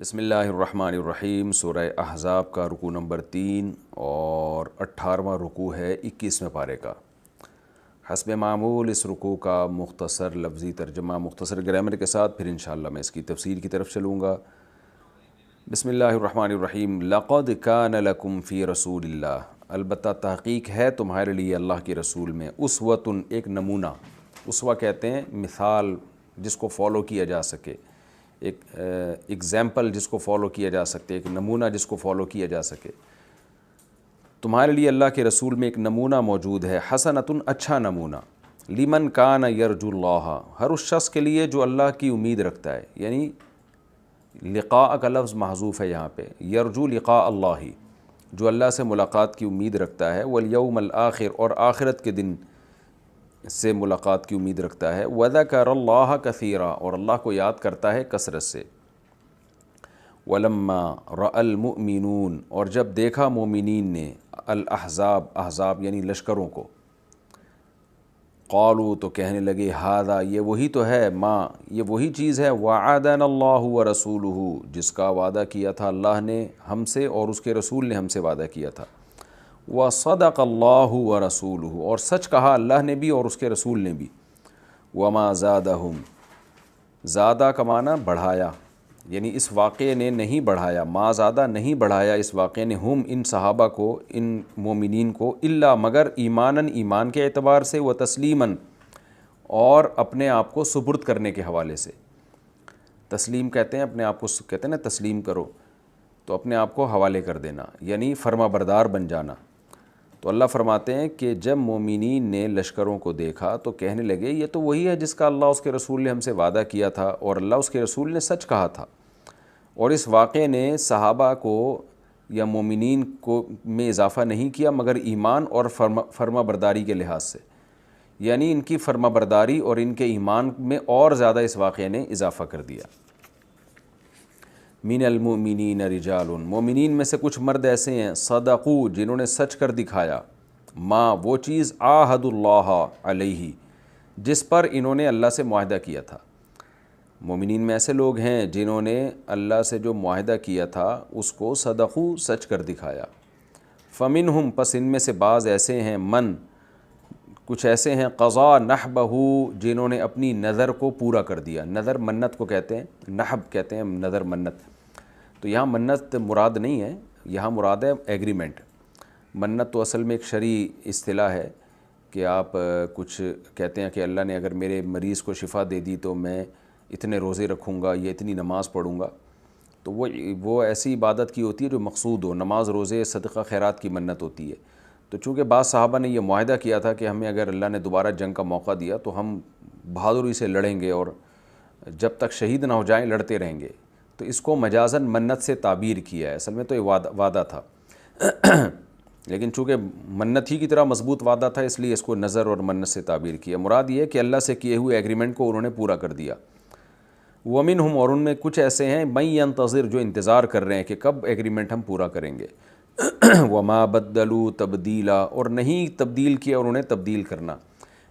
بسم اللہ الرحمن الرحیم۔ سورہ احزاب کا رکوع نمبر 3 اور 18واں رکوع ہے 21ویں پارے کا۔ حسب معمول اس رکوع کا مختصر لفظی ترجمہ مختصر گرامر کے ساتھ، پھر انشاءاللہ میں اس کی تفسیر کی طرف چلوں گا۔ بسم اللہ الرحمن الرحیم۔ لقد کان لکم فی رسول اللہ، البتہ تحقیق ہے تمہارے لیے اللہ کے رسول میں، اسوۃ ایک نمونہ۔ اسوہ کہتے ہیں مثال جس کو فالو کیا جا سکے، ایک ایگزامپل جس کو فالو کیا جا سکتے، ایک نمونہ جس کو فالو کیا جا سکے۔ تمہارے لیے اللہ کے رسول میں ایک نمونہ موجود ہے، حسنۃ اچھا نمونہ، لمن کان یرجو اللہ، ہر اس شخص کے لیے جو اللہ کی امید رکھتا ہے، یعنی لقاء کا لفظ محذوف ہے یہاں پہ، یرجو لقاء اللہ، جو اللہ سے ملاقات کی امید رکھتا ہے، والیوم الآخر اور آخرت کے دن سے ملاقات کی امید رکھتا ہے، وذکر اللہ کثیرا اور اللہ کو یاد کرتا ہے کثرت سے۔ ولما رأى المؤمنون اور جب دیکھا مومنین نے، الاحزاب احزاب یعنی لشکروں کو، قالوا تو کہنے لگے، ھذا یہ وہی تو ہے، یہ وہی چیز ہے، وعدنا اللہ ورسولہ جس کا وعدہ کیا تھا اللہ نے ہم سے اور اس کے رسول نے ہم سے وعدہ کیا تھا، وصدق اللہ ورسولہ اور سچ کہا اللہ نے بھی اور اس کے رسول نے بھی۔ وما زادہم، زادہ کا معنی بڑھایا، یعنی اس واقعے نے نہیں بڑھایا، ما زادہ نہیں بڑھایا اس واقعے نے، ہم ان صحابہ کو، ان مومنین کو، الا مگر ایماناً ایمان کے اعتبار سے، و تسلیماً اور اپنے آپ کو سپرد کرنے کے حوالے سے۔ تسلیم کہتے ہیں اپنے آپ کو، کہتے ہیں نا تسلیم کرو، تو اپنے آپ کو حوالے کر دینا، یعنی فرما بردار بن جانا۔ تو اللہ فرماتے ہیں کہ جب مومنین نے لشکروں کو دیکھا تو کہنے لگے یہ تو وہی ہے جس کا اللہ اس کے رسول نے ہم سے وعدہ کیا تھا اور اللہ اس کے رسول نے سچ کہا تھا، اور اس واقعے نے صحابہ کو یا مومنین کو میں اضافہ نہیں کیا مگر ایمان اور فرما برداری کے لحاظ سے، یعنی ان کی فرما برداری اور ان کے ایمان میں اور زیادہ اس واقعے نے اضافہ کر دیا۔ من المؤمنین رجال، مومنین میں سے کچھ مرد ایسے ہیں، صدقوا جنہوں نے سچ کر دکھایا، ما وہ چیز عاہد اللہ علیہ جس پر انہوں نے اللہ سے معاہدہ کیا تھا۔ مومنین میں ایسے لوگ ہیں جنہوں نے اللہ سے جو معاہدہ کیا تھا اس کو صدقوا سچ کر دکھایا۔ فمنہم پس ان میں سے بعض ایسے ہیں، کچھ ایسے ہیں، قضا نحبہ جنہوں نے اپنی نظر کو پورا کر دیا۔ نظر منت کو کہتے ہیں، نحب کہتے ہیں نظر منت، تو یہاں منت مراد نہیں ہے، یہاں مراد ہے ایگریمنٹ۔ منت تو اصل میں ایک شرعی اصطلاح ہے کہ آپ کچھ کہتے ہیں کہ اللہ نے اگر میرے مریض کو شفا دے دی تو میں اتنے روزے رکھوں گا یا اتنی نماز پڑھوں گا، تو وہ ایسی عبادت کی ہوتی ہے جو مقصود ہو، نماز روزے صدقہ خیرات کی منت ہوتی ہے۔ تو چونکہ بعض صحابہ نے یہ معاہدہ کیا تھا کہ ہمیں اگر اللہ نے دوبارہ جنگ کا موقع دیا تو ہم بہادری سے لڑیں گے اور جب تک شہید نہ ہو جائیں لڑتے رہیں گے، تو اس کو مجازاً منت سے تعبیر کیا ہے، اصل میں تو یہ وعدہ تھا لیکن چونکہ منت ہی کی طرح مضبوط وعدہ تھا اس لیے اس کو نظر اور منت سے تعبیر کیا۔ مراد یہ ہے کہ اللہ سے کیے ہوئے ایگریمنٹ کو انہوں نے پورا کر دیا۔ ومنہم اور ان میں کچھ ایسے ہیں، من ینتظر جو انتظار کر رہے ہیں کہ کب ایگریمنٹ ہم پورا کریں گے۔ وما بدلوا تبدیلا اور نہیں تبدیل کیا انہوں نے تبدیل کرنا،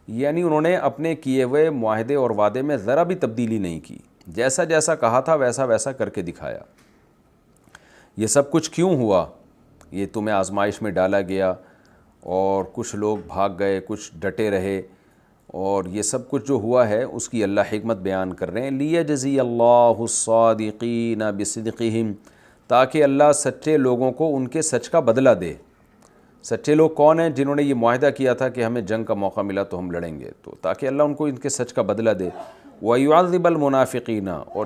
یعنی انہوں نے اپنے کیے ہوئے معاہدے اور وعدے میں ذرا بھی تبدیلی نہیں کی، جیسا جیسا کہا تھا ویسا ویسا کر کے دکھایا۔ یہ سب کچھ کیوں ہوا؟ یہ تمہیں آزمائش میں ڈالا گیا اور کچھ لوگ بھاگ گئے، کچھ ڈٹے رہے، اور یہ سب کچھ جو ہوا ہے اس کی اللہ حکمت بیان کر رہے ہیں۔ لیجزی اللہ الصادقین بصدقہم، تاکہ اللہ سچے لوگوں کو ان کے سچ کا بدلہ دے۔ سچے لوگ کون ہیں؟ جنہوں نے یہ معاہدہ کیا تھا کہ ہمیں جنگ کا موقع ملا تو ہم لڑیں گے، تو تاکہ اللہ ان کو ان کے سچ کا بدلہ دے۔ وَيُعَذِّبَ الْمُنَافِقِينَ اور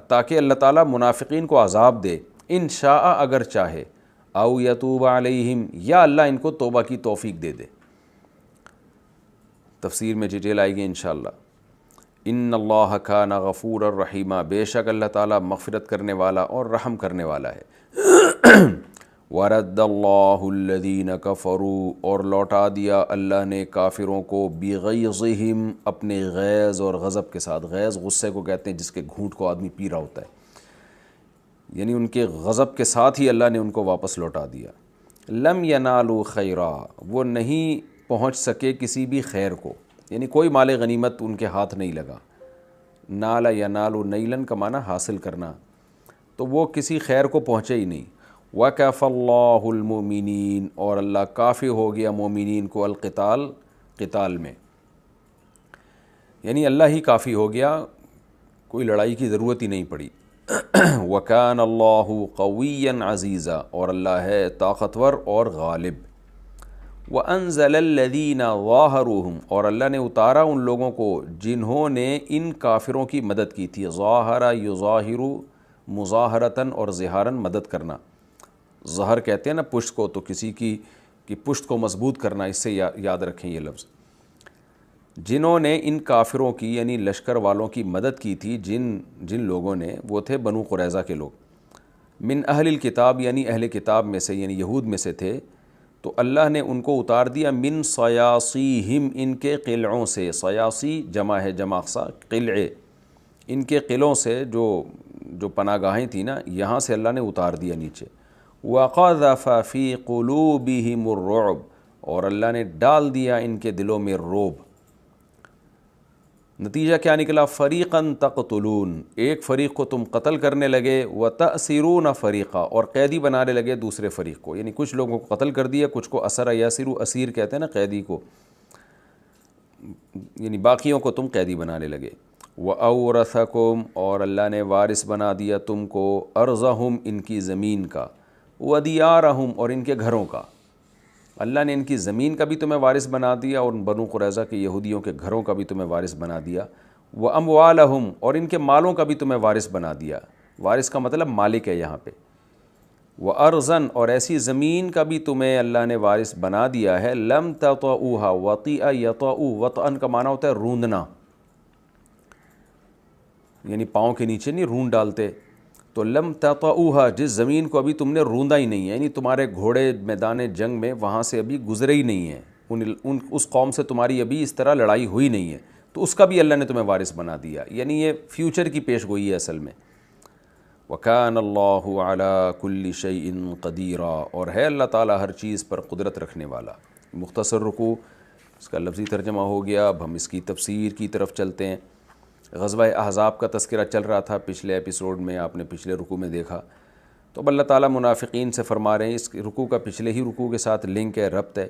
تاکہ اللہ تعالیٰ منافقین کو عذاب دے، ان شاء اگر چاہے، او یتوب علیہم یا اللہ ان کو توبہ کی توفیق دے دے۔ تفسیر میں ڈیٹیل آئے گی انشاءاللہ۔ ان اللہ کان غفورا رحیما، بے شک اللہ تعالیٰ مغفرت کرنے والا اور رحم کرنے والا ہے۔ ورد اللہ الذین کفروا اور لوٹا دیا اللہ نے کافروں کو، بغیظہم اپنے غیظ اور غضب کے ساتھ۔ غیظ غصے کو کہتے ہیں جس کے گھونٹ کو آدمی پی رہا ہوتا ہے، یعنی ان کے غضب کے ساتھ ہی اللہ نے ان کو واپس لوٹا دیا۔ لم ینالوا خیرا وہ نہیں پہنچ سکے کسی بھی خیر کو، یعنی کوئی مال غنیمت ان کے ہاتھ نہیں لگا۔ نال ینال نیلن کا معنی حاصل کرنا، تو وہ کسی خیر کو پہنچے ہی نہیں۔ وَكَفَى اللَّهُ الْمُؤْمِنِينَ، اور اللہ کافی ہو گیا مومنین کو قتال میں، یعنی اللہ ہی کافی ہو گیا، کوئی لڑائی کی ضرورت ہی نہیں پڑی۔ وَكَانَ اللَّهُ قَوِيًّا عَزِيزًا، اور اللہ ہے طاقتور اور غالب۔ وَأَنزَلَ الَّذِينَ ظَاهَرُوهُمْ، اور اللہ نے اتارا ان لوگوں کو جنہوں نے ان کافروں کی مدد کی تھی۔ ظاہر یظاہر مظاہرتاً، اور ظہاراً مدد کرنا، ظہر کہتے ہیں نا پشت کو، تو کسی کی پشت کو مضبوط کرنا، اس سے یاد رکھیں یہ لفظ۔ جنہوں نے ان کافروں کی یعنی لشکر والوں کی مدد کی تھی، جن لوگوں نے، وہ تھے بنو قریظہ کے لوگ، من اہل الکتاب یعنی اہل کتاب میں سے، یعنی یہود میں سے تھے، تو اللہ نے ان کو اتار دیا من صیاصیہم، ان کے قلعوں سے، صیاصی جمع ہے جماخسا قلعے، ان کے قلعوں سے جو پناہ گاہیں تھیں نا، یہاں سے اللہ نے اتار دیا نیچے۔ وَقَذَفَ فِي قُلُوبِهِمُ الرُّعْبَ، اور اللہ نے ڈال دیا ان کے دلوں میں رعب۔ نتیجہ کیا نکلا؟ فَرِيقًا تَقْتُلُونَ، ایک فریق کو تم قتل کرنے لگے، وَتَأْسِرُونَ فَرِيقًا، اور قیدی بنانے لگے دوسرے فریق کو، یعنی کچھ لوگوں کو قتل کر دیا، کچھ کو اسر یاسر، اسیر کہتے ہیں نا قیدی کو، یعنی باقیوں کو تم قیدی بنانے لگے۔ وَأَوْرَثَكُمْ، اور اللہ نے وارث بنا دیا تم کو، أَرْضَهُمْ، ان کی زمین کا، وَدِيَارَهُمْ، اور ان کے گھروں کا۔ اللہ نے ان کی زمین کا بھی تمہیں وارث بنا دیا، اور بنو قریظہ کے یہودیوں کے گھروں کا بھی تمہیں وارث بنا دیا۔ وَأَمْوَالَهُمْ، اور ان کے مالوں کا بھی تمہیں وارث بنا دیا، وارث کا مطلب مالک ہے یہاں پہ۔ وَأَرْضًا، اور ایسی زمین کا بھی تمہیں اللہ نے وارث بنا دیا ہے، لَمْ تَطَئُوهَا، وَطِئَ يَطَئُ، وَطْئًا کا معنی ہوتا ہے روندنا، یعنی پاؤں کے نیچے نہیں روند ڈالتے، تو لم تطؤوها، جس زمین کو ابھی تم نے روندا ہی نہیں ہے، یعنی تمہارے گھوڑے میدان جنگ میں وہاں سے ابھی گزرے ہی نہیں ہیں، اس قوم سے تمہاری ابھی اس طرح لڑائی ہوئی نہیں ہے، تو اس کا بھی اللہ نے تمہیں وارث بنا دیا، یعنی یہ فیوچر کی پیش گوئی ہے اصل میں۔ وَكَانَ اللَّهُ عَلَى كُلِّ شَيْءٍ قَدِيرًا، اور ہے اللہ تعالیٰ ہر چیز پر قدرت رکھنے والا۔ مختصر رکوع، اس کا لفظی ترجمہ ہو گیا، اب ہم اس کی تفسیر کی طرف چلتے ہیں۔ غزوہ احزاب کا تذکرہ چل رہا تھا پچھلے ایپیسوڈ میں، آپ نے پچھلے رکوع میں دیکھا، تو اب اللہ تعالیٰ منافقین سے فرما رہے ہیں، اس رکوع کا پچھلے ہی رکوع کے ساتھ لنک ہے، ربط ہے،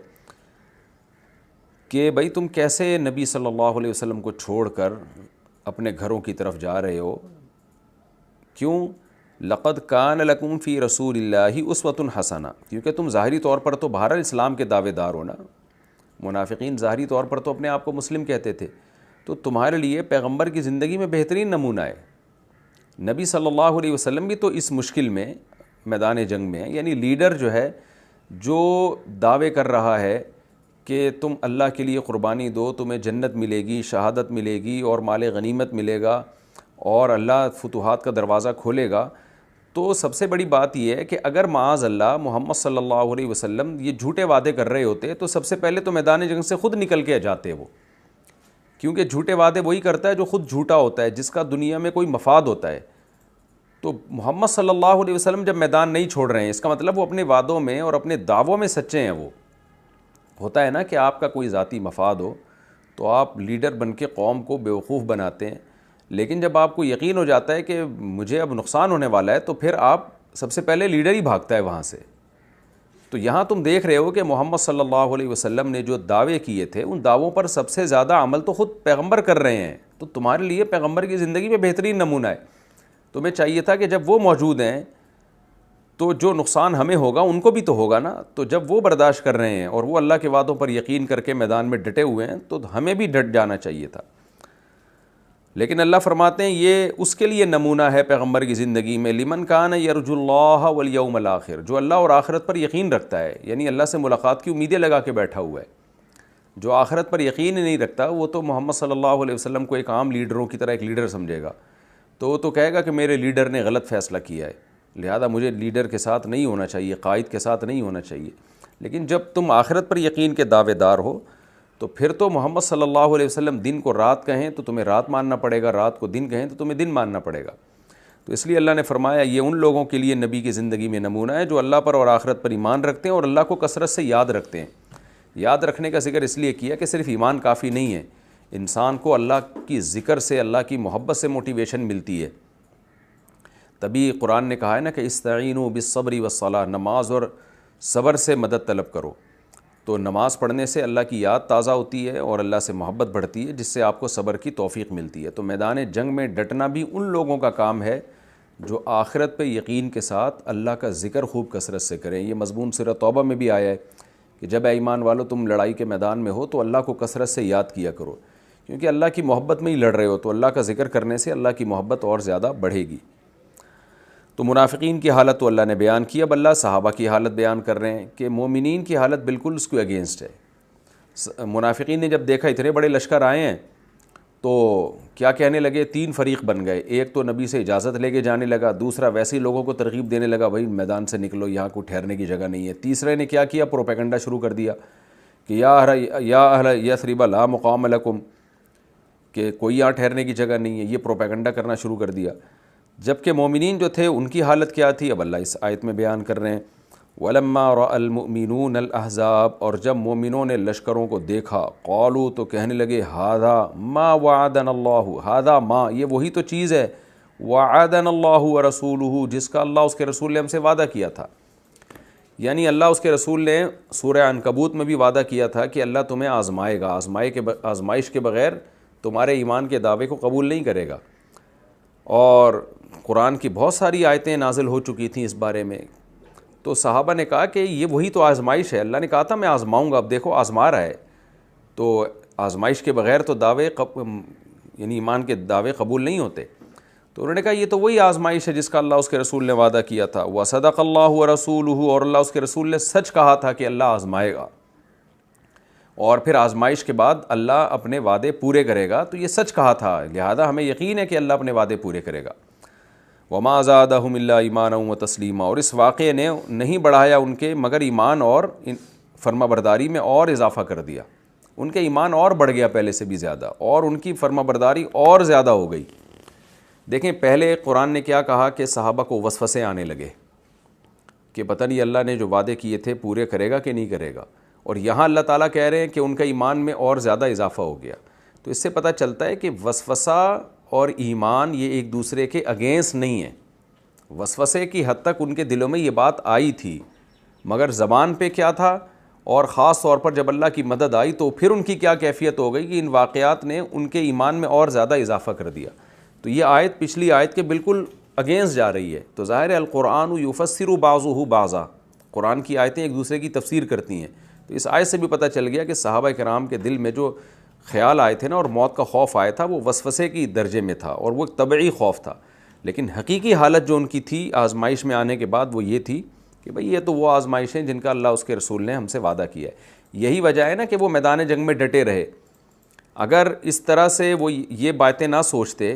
کہ بھئی تم کیسے نبی صلی اللہ علیہ وسلم کو چھوڑ کر اپنے گھروں کی طرف جا رہے ہو؟ کیوں؟ لقد کان لکم فی رسول اللہ اسوۃ حسنہ، کیونکہ تم ظاہری طور پر تو بہرحال اسلام کے دعوے دار ہو نا، منافقین ظاہری طور پر تو اپنے آپ کو مسلم کہتے تھے، تو تمہارے لیے پیغمبر کی زندگی میں بہترین نمونہ ہے۔ نبی صلی اللہ علیہ وسلم بھی تو اس مشکل میں میدان جنگ میں ہے، یعنی لیڈر جو ہے، جو دعوے کر رہا ہے کہ تم اللہ کے لیے قربانی دو، تمہیں جنت ملے گی، شہادت ملے گی، اور مال غنیمت ملے گا، اور اللہ فتوحات کا دروازہ کھولے گا، تو سب سے بڑی بات یہ ہے کہ اگر معاذ اللہ محمد صلی اللہ علیہ وسلم یہ جھوٹے وعدے کر رہے ہوتے تو سب سے پہلے تو میدان جنگ سے خود نکل کے جاتے وہ، کیونکہ جھوٹے وعدے وہی کرتا ہے جو خود جھوٹا ہوتا ہے، جس کا دنیا میں کوئی مفاد ہوتا ہے۔ تو محمد صلی اللہ علیہ وسلم جب میدان نہیں چھوڑ رہے ہیں، اس کا مطلب وہ اپنے وعدوں میں اور اپنے دعووں میں سچے ہیں۔ وہ ہوتا ہے نا کہ آپ کا کوئی ذاتی مفاد ہو تو آپ لیڈر بن کے قوم کو بیوقوف بناتے ہیں، لیکن جب آپ کو یقین ہو جاتا ہے کہ مجھے اب نقصان ہونے والا ہے، تو پھر آپ سب سے پہلے لیڈر ہی بھاگتا ہے وہاں سے۔ تو یہاں تم دیکھ رہے ہو کہ محمد صلی اللہ علیہ وسلم نے جو دعوے کیے تھے، ان دعووں پر سب سے زیادہ عمل تو خود پیغمبر کر رہے ہیں، تو تمہارے لیے پیغمبر کی زندگی میں بہترین نمونہ ہے۔ تمہیں چاہیے تھا کہ جب وہ موجود ہیں تو جو نقصان ہمیں ہوگا ان کو بھی تو ہوگا نا، تو جب وہ برداشت کر رہے ہیں اور وہ اللہ کے وعدوں پر یقین کر کے میدان میں ڈٹے ہوئے ہیں، تو ہمیں بھی ڈٹ جانا چاہیے تھا۔ لیکن اللہ فرماتے ہیں یہ اس کے لیے نمونہ ہے پیغمبر کی زندگی میں، لمن کان یرجو اللہ والیوم الآخر، جو اللہ اور آخرت پر یقین رکھتا ہے، یعنی اللہ سے ملاقات کی امیدیں لگا کے بیٹھا ہوا ہے۔ جو آخرت پر یقین ہی نہیں رکھتا، وہ تو محمد صلی اللہ علیہ وسلم کو ایک عام لیڈروں کی طرح ایک لیڈر سمجھے گا، تو وہ تو کہے گا کہ میرے لیڈر نے غلط فیصلہ کیا ہے، لہذا مجھے لیڈر کے ساتھ نہیں ہونا چاہیے، قائد کے ساتھ نہیں ہونا چاہیے۔ لیکن جب تم آخرت پر یقین کے دعوے دار ہو، تو پھر تو محمد صلی اللہ علیہ وسلم دن کو رات کہیں تو تمہیں رات ماننا پڑے گا، رات کو دن کہیں تو تمہیں دن ماننا پڑے گا۔ تو اس لیے اللہ نے فرمایا یہ ان لوگوں کے لیے نبی کی زندگی میں نمونہ ہے جو اللہ پر اور آخرت پر ایمان رکھتے ہیں اور اللہ کو کثرت سے یاد رکھتے ہیں۔ یاد رکھنے کا ذکر اس لیے کیا کہ صرف ایمان کافی نہیں ہے، انسان کو اللہ کی ذکر سے، اللہ کی محبت سے موٹیویشن ملتی ہے، تبھی قرآن نے کہا ہے نا کہ استعینوا بالصبر والصلاۃ، نماز اور صبر سے مدد طلب کرو۔ تو نماز پڑھنے سے اللہ کی یاد تازہ ہوتی ہے اور اللہ سے محبت بڑھتی ہے، جس سے آپ کو صبر کی توفیق ملتی ہے۔ تو میدان جنگ میں ڈٹنا بھی ان لوگوں کا کام ہے جو آخرت پہ یقین کے ساتھ اللہ کا ذکر خوب کثرت سے کریں۔ یہ مضمون سورہ توبہ میں بھی آیا ہے کہ جب اے ایمان والو تم لڑائی کے میدان میں ہو تو اللہ کو کثرت سے یاد کیا کرو، کیونکہ اللہ کی محبت میں ہی لڑ رہے ہو، تو اللہ کا ذکر کرنے سے اللہ کی محبت اور زیادہ بڑھے گی۔ تو منافقین کی حالت تو اللہ نے بیان کی، اب اللہ صحابہ کی حالت بیان کر رہے ہیں کہ مومنین کی حالت بالکل اس کے اگینسٹ ہے۔ منافقین نے جب دیکھا اتنے بڑے لشکر آئے ہیں تو کیا کہنے لگے، 3 فریق بن گئے۔ ایک تو نبی سے اجازت لے کے جانے لگا، دوسرا ویسے ہی لوگوں کو ترغیب دینے لگا بھائی میدان سے نکلو، یہاں کوئی ٹھہرنے کی جگہ نہیں ہے۔ تیسرے نے کیا کیا، پروپیگنڈا شروع کر دیا کہ یا اہل یثرب لا مقام لکم، کہ کوئی یہاں ٹھہرنے کی جگہ نہیں ہے، یہ پروپیگنڈا کرنا شروع کر دیا۔ جبکہ مومنین جو تھے ان کی حالت کیا تھی، اب اللہ اس آیت میں بیان کر رہے ہیں۔ وَلَمَّا رَأَى الْمُؤْمِنُونَ الْأَحْزَابَ، اور جب مومنوں نے لشکروں کو دیکھا، قالوا، تو کہنے لگے هَذَا مَا وَعَدَنَا اللَّهُ، هَذَا مَا، یہ وہی تو چیز ہے، وَعَدَنَا اللَّهُ وَرَسُولُهُ، جس کا اللہ اس کے رسول نے ہم سے وعدہ کیا تھا۔ یعنی اللہ اس کے رسول نے سورہ عنکبوت میں بھی وعدہ کیا تھا کہ اللہ تمہیں آزمائے گا، آزمائش کے بغیر تمہارے ایمان کے دعوے کو قبول نہیں کرے گا۔ اور قرآن کی بہت ساری آیتیں نازل ہو چکی تھیں اس بارے میں۔ تو صحابہ نے کہا کہ یہ وہی تو آزمائش ہے، اللہ نے کہا تھا میں آزماؤں گا، اب دیکھو آزما رہا ہے۔ تو آزمائش کے بغیر تو دعوے یعنی ایمان کے دعوے قبول نہیں ہوتے۔ تو انہوں نے کہا یہ تو وہی آزمائش ہے جس کا اللہ اس کے رسول نے وعدہ کیا تھا۔ وَصَدَقَ اللَّهُ وَرَسُولُهُ، اور اللہ اس کے رسول نے سچ کہا تھا کہ اللہ آزمائے گا، اور پھر آزمائش کے بعد اللہ اپنے وعدے پورے کرے گا، تو یہ سچ کہا تھا، لہذا ہمیں یقین ہے کہ اللہ اپنے وعدے پورے کرے گا۔ وَمَا زَادَهُمْ إِلَّا إِيمَانًا وَتَسْلِيمًا، اور اس واقعے نے نہیں بڑھایا ان کے مگر ایمان اور فرما برداری میں اور اضافہ کر دیا۔ ان کے ایمان اور بڑھ گیا پہلے سے بھی زیادہ، اور ان کی فرما برداری اور زیادہ ہو گئی۔ دیکھیں پہلے قرآن نے کیا کہا کہ صحابہ کو وسوسے آنے لگے کہ پتہ نہیں اللہ نے جو وعدے کیے تھے پورے کرے گا کہ نہیں کرے گا، اور یہاں اللہ تعالیٰ کہہ رہے ہیں کہ ان کا ایمان میں اور زیادہ اضافہ ہو گیا۔ تو اس سے پتہ چلتا ہے کہ وسوسہ اور ایمان یہ ایک دوسرے کے اگینسٹ نہیں ہیں۔ وسوسے کی حد تک ان کے دلوں میں یہ بات آئی تھی، مگر زبان پہ کیا تھا، اور خاص طور پر جب اللہ کی مدد آئی تو پھر ان کی کیا کیفیت ہو گئی کہ ان واقعات نے ان کے ایمان میں اور زیادہ اضافہ کر دیا۔ تو یہ آیت پچھلی آیت کے بالکل اگینسٹ جا رہی ہے۔ تو ظاہر ہے القرآن یفسر بعضہ بعضا، قرآن کی آیتیں ایک دوسرے کی تفسیر کرتی ہیں۔ تو اس آیت سے بھی پتہ چل گیا کہ صحابہ کرام کے دل میں جو خیال آئے تھے نا اور موت کا خوف آیا تھا، وہ وسوسے کی درجے میں تھا اور وہ ایک طبعی خوف تھا، لیکن حقیقی حالت جو ان کی تھی آزمائش میں آنے کے بعد وہ یہ تھی کہ بھئی یہ تو وہ آزمائشیں جن کا اللہ اس کے رسول نے ہم سے وعدہ کیا ہے۔ یہی وجہ ہے نا کہ وہ میدان جنگ میں ڈٹے رہے۔ اگر اس طرح سے وہ یہ باتیں نہ سوچتے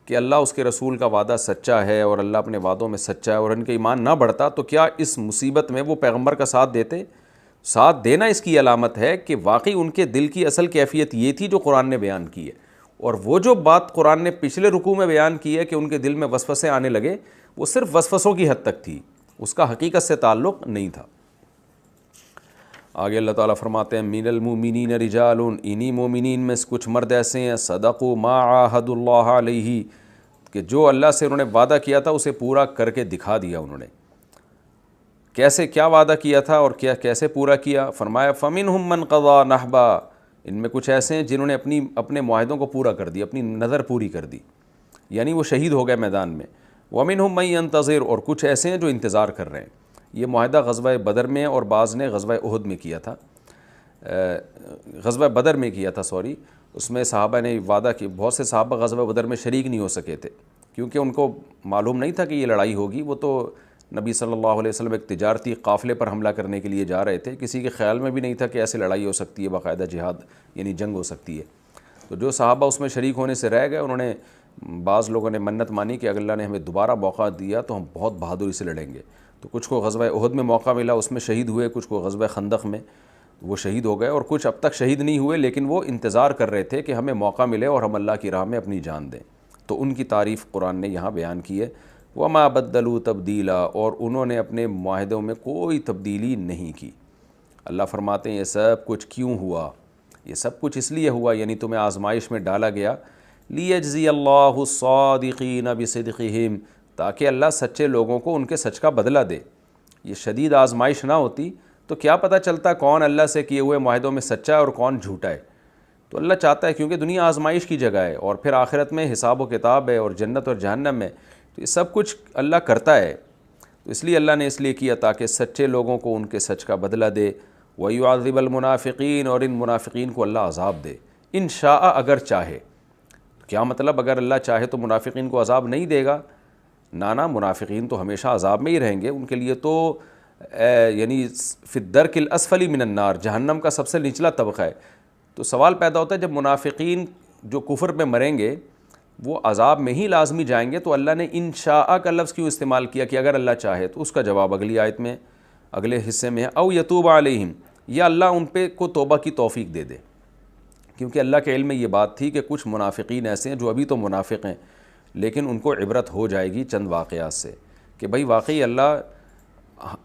کہ اللہ اس کے رسول کا وعدہ سچا ہے اور اللہ اپنے وعدوں میں سچا ہے، اور ان کے ایمان نہ بڑھتا، تو کیا اس مصیبت میں وہ پیغمبر کا ساتھ دیتے؟ ساتھ دینا اس کی علامت ہے کہ واقعی ان کے دل کی اصل کیفیت یہ تھی جو قرآن نے بیان کی ہے، اور وہ جو بات قرآن نے پچھلے رکوع میں بیان کی ہے کہ ان کے دل میں وسوسے آنے لگے، وہ صرف وسوسوں کی حد تک تھی، اس کا حقیقت سے تعلق نہیں تھا۔ آگے اللہ تعالیٰ فرماتے ہیں من المؤمنین رجال، انہی مومنین میں کچھ مرد ایسے ہیں صدقوا ما عاہدوا اللہ علیہ، کہ جو اللہ سے انہوں نے وعدہ کیا تھا اسے پورا کر کے دکھا دیا انہوں نے۔ کیسے، کیا وعدہ کیا تھا اور کیا کیسے پورا کیا؟ فرمایا فمنہم من قضا نحبا، ان میں کچھ ایسے ہیں جنہوں نے اپنے معاہدوں کو پورا کر دیا، اپنی نظر پوری کر دی، یعنی وہ شہید ہو گئے میدان میں۔ ومنہم من ینتظر، اور کچھ ایسے ہیں جو انتظار کر رہے ہیں۔ یہ معاہدہ غزوہ بدر میں اور بعض نے غزوہ احد میں کیا تھا، غزوہ بدر میں کیا تھا اس میں صحابہ نے وعدہ کی، بہت سے صحابہ غزوہ بدر میں شریک نہیں ہو سکے تھے کیونکہ ان کو معلوم نہیں تھا کہ یہ لڑائی ہوگی۔ وہ تو نبی صلی اللہ علیہ وسلم ایک تجارتی قافلے پر حملہ کرنے کے لیے جا رہے تھے، کسی کے خیال میں بھی نہیں تھا کہ ایسے لڑائی ہو سکتی ہے، باقاعدہ جہاد یعنی جنگ ہو سکتی ہے۔ تو جو صحابہ اس میں شریک ہونے سے رہ گئے، انہوں نے، بعض لوگوں نے منت مانی کہ اگر اللہ نے ہمیں دوبارہ موقع دیا تو ہم بہت بہادری سے لڑیں گے۔ تو کچھ کو غزوہ احد میں موقع ملا، اس میں شہید ہوئے، کچھ کو غزوہ خندق میں وہ شہید ہو گئے، اور کچھ اب تک شہید نہیں ہوئے لیکن وہ انتظار کر رہے تھے کہ ہمیں موقع ملے اور ہم اللہ کی راہ میں اپنی جان دیں۔ تو ان کی تعریف قرآن نے یہاں بیان کی ہے، وَمَا بَدَّلُوا تَبْدِيلًا، اور انہوں نے اپنے معاہدوں میں کوئی تبدیلی نہیں کی۔ اللہ فرماتے ہیں یہ سب کچھ کیوں ہوا؟ یہ سب کچھ اس لیے ہوا، یعنی تمہیں آزمائش میں ڈالا گیا، لِيَجْزِيَ اللَّهُ الصَّادِقِينَ بِصِدْقِهِمْ، تاکہ اللہ سچے لوگوں کو ان کے سچ کا بدلہ دے۔ یہ شدید آزمائش نہ ہوتی تو کیا پتہ چلتا کون اللہ سے کیے ہوئے معاہدوں میں سچا ہے اور کون جھوٹا ہے۔ تو اللہ چاہتا ہے، کیونکہ دنیا آزمائش کی جگہ ہے اور پھر آخرت میں حساب و کتاب ہے اور جنت اور جہنم ہے، تو یہ سب کچھ اللہ کرتا ہے۔ تو اس لیے اللہ نے اس لیے کیا تاکہ سچے لوگوں کو ان کے سچ کا بدلہ دے۔ وَيُعَذِّبَ الْمُنَافِقِينَ، اور ان منافقین کو اللہ عذاب دے، ان شاء، اگر چاہے۔ کیا مطلب اگر اللہ چاہے تو منافقین کو عذاب نہیں دے گا؟ نانا، منافقین تو ہمیشہ عذاب میں ہی رہیں گے، ان کے لیے تو یعنی فی الدرک الاسفل من النار، جہنم کا سب سے نچلا طبقہ ہے۔ تو سوال پیدا ہوتا ہے جب منافقین جو کفر میں مریں گے وہ عذاب میں ہی لازمی جائیں گے، تو اللہ نے انشاء کا لفظ کیوں استعمال کیا کہ اگر اللہ چاہے؟ تو اس کا جواب اگلی آیت میں، اگلے حصے میں ہے، او یتوب علیہم، یا اللہ ان پہ کو توبہ کی توفیق دے دے۔ کیونکہ اللہ کے علم میں یہ بات تھی کہ کچھ منافقین ایسے ہیں جو ابھی تو منافق ہیں، لیکن ان کو عبرت ہو جائے گی چند واقعات سے کہ بھئی واقعی اللہ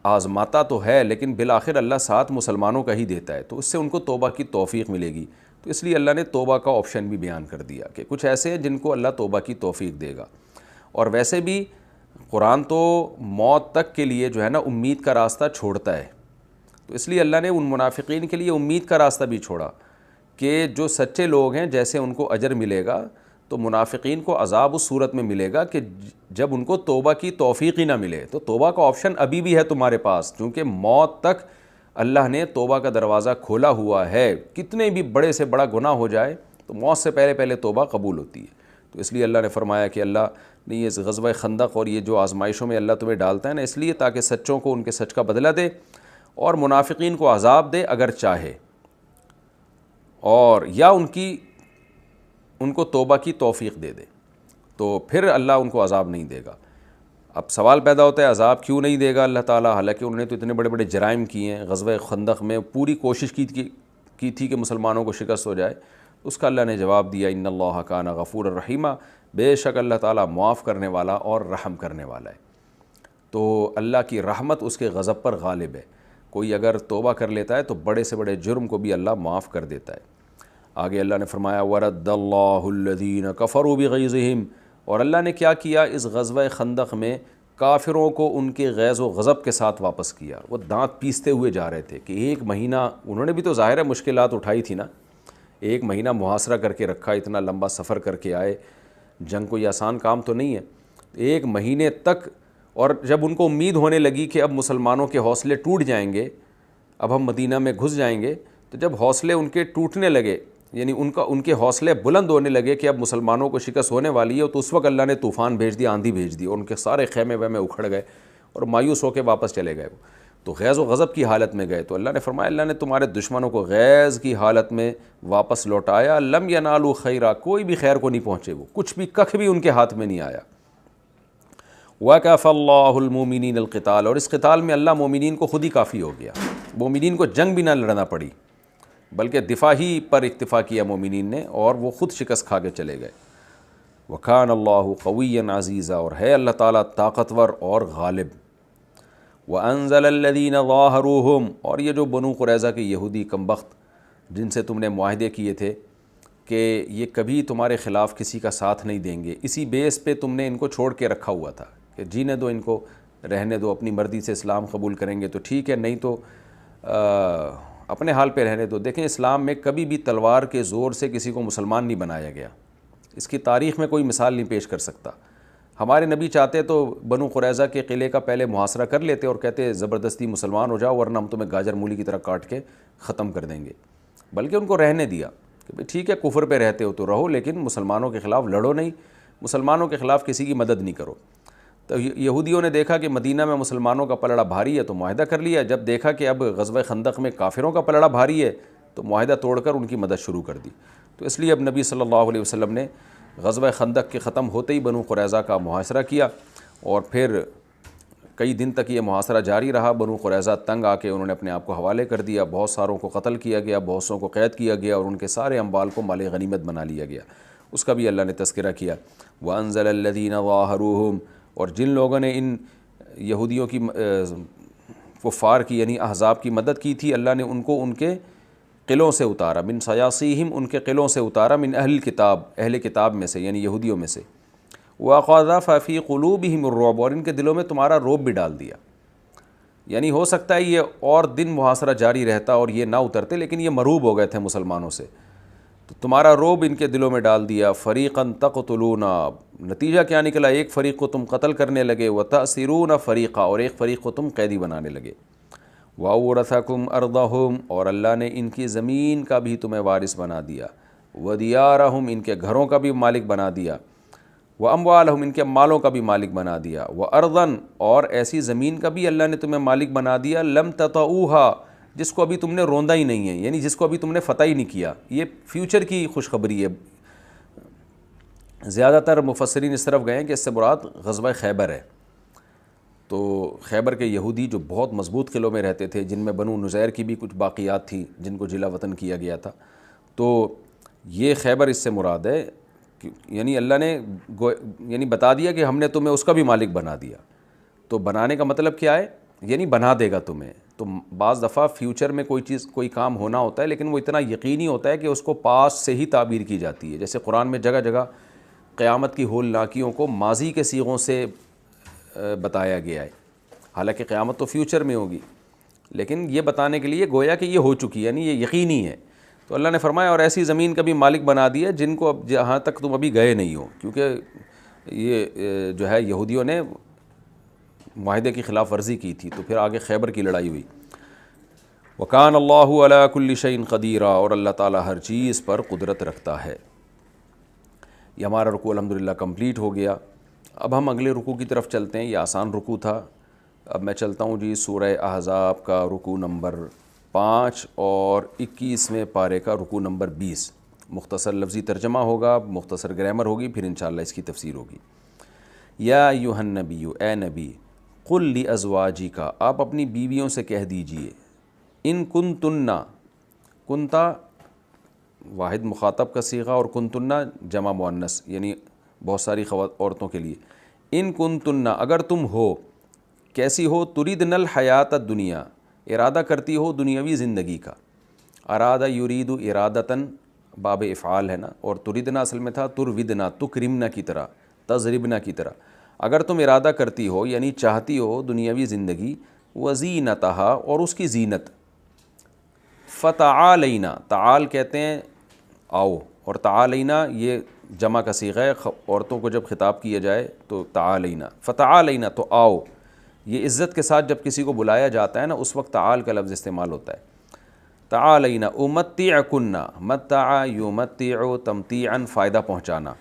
آزماتا تو ہے لیکن بالآخر اللہ ساتھ مسلمانوں کا ہی دیتا ہے، تو اس سے ان کو توبہ کی توفیق ملے گی۔ تو اس لیے اللہ نے توبہ کا آپشن بھی بیان کر دیا کہ کچھ ایسے ہیں جن کو اللہ توبہ کی توفیق دے گا۔ اور ویسے بھی قرآن تو موت تک کے لیے جو ہے نا امید کا راستہ چھوڑتا ہے، تو اس لیے اللہ نے ان منافقین کے لیے امید کا راستہ بھی چھوڑا کہ جو سچے لوگ ہیں جیسے ان کو اجر ملے گا، تو منافقین کو عذاب اس صورت میں ملے گا کہ جب ان کو توبہ کی توفیق ہی نہ ملے۔ تو توبہ کا آپشن ابھی بھی ہے تمہارے پاس، کیونکہ موت تک اللہ نے توبہ کا دروازہ کھولا ہوا ہے۔ کتنے بھی بڑے سے بڑا گناہ ہو جائے تو موت سے پہلے پہلے توبہ قبول ہوتی ہے۔ تو اس لیے اللہ نے فرمایا کہ اللہ نے یہ غزوہ خندق اور یہ جو آزمائشوں میں اللہ تمہیں ڈالتا ہے نا، اس لیے تاکہ سچوں کو ان کے سچ کا بدلہ دے اور منافقین کو عذاب دے اگر چاہے، اور یا ان کو توبہ کی توفیق دے دے، تو پھر اللہ ان کو عذاب نہیں دے گا۔ اب سوال پیدا ہوتا ہے عذاب کیوں نہیں دے گا اللہ تعالیٰ، حالانکہ انہوں نے تو اتنے بڑے بڑے جرائم کیے ہیں۔ غزوہ خندق میں پوری کوشش کی تھی کہ مسلمانوں کو شکست ہو جائے، اس کا اللہ نے جواب دیا، ان اللہ کان غفور الرحیمہ، بے شک اللہ تعالیٰ معاف کرنے والا اور رحم کرنے والا ہے۔ تو اللہ کی رحمت اس کے غضب پر غالب ہے۔ کوئی اگر توبہ کر لیتا ہے تو بڑے سے بڑے جرم کو بھی اللہ معاف کر دیتا ہے۔ آگے اللہ نے فرمایا وَرَدَّ اللَّهُ الَّذِينَ كَفَرُوا بِغَيْظِهِمْ، اور اللہ نے کیا کیا اس غزوہ خندق میں، کافروں کو ان کے غیظ و غضب کے ساتھ واپس کیا۔ وہ دانت پیستے ہوئے جا رہے تھے کہ ایک مہینہ انہوں نے بھی تو ظاہر ہے مشکلات اٹھائی تھی نا، ایک مہینہ محاصرہ کر کے رکھا، اتنا لمبا سفر کر کے آئے، جنگ کوئی آسان کام تو نہیں ہے، ایک مہینے تک۔ اور جب ان کو امید ہونے لگی کہ اب مسلمانوں کے حوصلے ٹوٹ جائیں گے، اب ہم مدینہ میں گھس جائیں گے، تو جب حوصلے ان کے ٹوٹنے لگے، یعنی ان کے حوصلے بلند ہونے لگے کہ اب مسلمانوں کو شکست ہونے والی ہے، تو اس وقت اللہ نے طوفان بھیج دیا، آندھی بھیج دی، اور ان کے سارے خیمے ویمے اکھڑ گئے اور مایوس ہو کے واپس چلے گئے، وہ تو غیظ و غضب کی حالت میں گئے۔ تو اللہ نے فرمایا اللہ نے تمہارے دشمنوں کو غیظ کی حالت میں واپس لوٹایا، لم ینالوا خیرا، کوئی بھی خیر کو نہیں پہنچے، وہ کچھ بھی ککھ بھی ان کے ہاتھ میں نہیں آیا۔ وَكَفَى اللَّهُ الْمُؤْمِنِينَ الْقِتَالَ، اور اس قتال میں اللہ مومنین کو خود ہی کافی ہو گیا، مومنین کو جنگ بھی نہ لڑنا پڑی، بلکہ دفاع ہی پر اکتفا کیا مومنین نے، اور وہ خود شکست کھا کے چلے گئے۔ وَكَانَ اللَّهُ قَوِيًّا عَزِيزًا، اور ہے اللہ تعالیٰ طاقتور اور غالب۔ وَأَنزَلَ الَّذِينَ ظَاهَرُوهُمْ، اور یہ جو بنو قریظہ کے یہودی کمبخت جن سے تم نے معاہدے کیے تھے کہ یہ کبھی تمہارے خلاف کسی کا ساتھ نہیں دیں گے، اسی بیس پہ تم نے ان کو چھوڑ کے رکھا ہوا تھا کہ جینے دو، ان کو رہنے دو، اپنی مرضی سے اسلام قبول کریں گے تو ٹھیک ہے، نہیں تو اپنے حال پہ رہنے دو۔ دیکھیں اسلام میں کبھی بھی تلوار کے زور سے کسی کو مسلمان نہیں بنایا گیا، اس کی تاریخ میں کوئی مثال نہیں پیش کر سکتا۔ ہمارے نبی چاہتے تو بنو قریظہ کے قلعے کا پہلے محاصرہ کر لیتے اور کہتے زبردستی مسلمان ہو جاؤ ورنہ ہم تمہیں گاجر مولی کی طرح کاٹ کے ختم کر دیں گے، بلکہ ان کو رہنے دیا کہ ٹھیک ہے کفر پہ رہتے ہو تو رہو، لیکن مسلمانوں کے خلاف لڑو نہیں، مسلمانوں کے خلاف کسی کی مدد نہیں کرو۔ تو یہودیوں نے دیکھا کہ مدینہ میں مسلمانوں کا پلڑا بھاری ہے تو معاہدہ کر لیا، جب دیکھا کہ اب غزوہ خندق میں کافروں کا پلڑا بھاری ہے تو معاہدہ توڑ کر ان کی مدد شروع کر دی۔ تو اس لیے اب نبی صلی اللہ علیہ وسلم نے غزوہ خندق کے ختم ہوتے ہی بنو قریظہ کا محاصرہ کیا، اور پھر کئی دن تک یہ محاصرہ جاری رہا۔ بنو قریظہ تنگ آ کے انہوں نے اپنے آپ کو حوالے کر دیا، بہت ساروں کو قتل کیا گیا، بہت سوں کو قید کیا گیا، اور ان کے سارے اموال کو مال غنیمت بنا لیا گیا، اس کا بھی اللہ نے تذکرہ کیا۔ وَأَنزَلَ الَّذِينَ ظَاهَرُوهُمْ، اور جن لوگوں نے ان یہودیوں کی کفار کی یعنی احزاب کی مدد کی تھی، اللہ نے ان کو ان کے قلعوں سے اتارا، من صیاصیہم، ان کے قلعوں سے اتارا، من اہل کتاب، اہل کتاب میں سے یعنی یہودیوں میں سے، وَقَذَفَ فِي قُلُوبِهِمُ الرُّعْبَ، اور ان کے دلوں میں تمہارا روب بھی ڈال دیا. یعنی ہو سکتا ہے یہ اور دن محاصرہ جاری رہتا اور یہ نہ اترتے، لیکن یہ مرعوب ہو گئے تھے مسلمانوں سے، تو تمہارا روب ان کے دلوں میں ڈال دیا. فَرِيقًا تَقْتُلُونَ، نتیجہ کیا نکلا؟ ایک فریق کو تم قتل کرنے لگے. وَتَأْسِرُونَ فَرِيقًا، اور ایک فریق کو تم قیدی بنانے لگے. وَأَوْرَثَكُمْ أَرْضَهُمْ، اور اللہ نے ان کی زمین کا بھی تمہیں وارث بنا دیا. وَدِيَارَهُمْ، ان کے گھروں کا بھی مالک بنا دیا. وَأَمْوَالَهُمْ، ان کے مالوں کا بھی مالک بنا دیا. وَأَرْضًا، اور ایسی زمین کا بھی اللہ نے تمہیں مالک بنا دیا. لَمْ تَطَئُوهَا، جس کو ابھی تم نے روندا ہی نہیں ہے، یعنی جس کو ابھی تم نے فتح ہی نہیں کیا. یہ فیوچر کی خوشخبری ہے. زیادہ تر مفسرین اس طرف گئے ہیں کہ اس سے مراد غزوہ خیبر ہے. تو خیبر کے یہودی جو بہت مضبوط قلعوں میں رہتے تھے، جن میں بنو نذیر کی بھی کچھ باقیات تھیں جن کو جلا وطن کیا گیا تھا، تو یہ خیبر اس سے مراد ہے. یعنی اللہ نے یعنی بتا دیا کہ ہم نے تمہیں اس کا بھی مالک بنا دیا. تو بنانے کا مطلب کیا ہے؟ یعنی بنا دے گا تمہیں. تو بعض دفعہ فیوچر میں کوئی چیز کوئی کام ہونا ہوتا ہے، لیکن وہ اتنا یقینی ہوتا ہے کہ اس کو پاس سے ہی تعبیر کی جاتی ہے. جیسے قرآن میں جگہ جگہ قیامت کی ہولناکیوں کو ماضی کے صیغوں سے بتایا گیا ہے، حالانکہ قیامت تو فیوچر میں ہوگی، لیکن یہ بتانے کے لیے گویا کہ یہ ہو چکی ہے، یعنی یہ یقینی ہے. تو اللہ نے فرمایا اور ایسی زمین کا بھی مالک بنا دیا جن کو اب جہاں تک تم ابھی گئے نہیں ہو، کیونکہ یہ جو ہے یہودیوں نے معاہدے کی خلاف ورزی کی تھی. تو پھر آگے خیبر کی لڑائی ہوئی. وَكَانَ اللَّهُ عَلَىٰ كُلِّ شَيْءٍ قَدِيرًا، اور اللہ تعالیٰ ہر چیز پر قدرت رکھتا ہے. یہ ہمارا رکوع الحمدللہ کمپلیٹ ہو گیا. اب ہم اگلے رکوع کی طرف چلتے ہیں. یہ آسان رکوع تھا. اب میں چلتا ہوں جی سورہ احزاب کا رکوع نمبر 5 اور 21ویں پارے کا رکوع نمبر 20. مختصر لفظی ترجمہ ہوگا، مختصر گرامر ہوگی، پھر انشاءاللہ اس کی تفسیر ہوگی. یا ایھا النبی، اے نبی، قل لازواجک، آپ اپنی بیویوں سے کہہ دیجئے، ان کنتن، کنتا واحد مخاطب کا صیغہ اور کنتن جمع مؤنث، یعنی بہت ساری عورتوں کے لیے. ان کنتن، اگر تم ہو، کیسی ہو؟ تریدن الحیات الدنیا، ارادہ کرتی ہو دنیاوی زندگی کا. ارادہ یرید ارادتاً باب افعال ہے نا، اور تریدنا اصل میں تھا ترویدنا، تکرمنا کی طرح، تضربنا کی طرح. اگر تم ارادہ کرتی ہو یعنی چاہتی ہو دنیاوی زندگی، وزینتہا، اور اس کی زینت. فتعالینا، تعال کہتے ہیں آؤ، اور تعالینا یہ جمع کا صیغہ ہے. عورتوں کو جب خطاب کیا جائے تو تعالینا، فتعالینا تو آؤ. یہ عزت کے ساتھ جب کسی کو بلایا جاتا ہے نا، اس وقت تعال کا لفظ استعمال ہوتا ہے. تعالینا امتعکن، متع یمتع تمتیعا، فائدہ پہنچانا.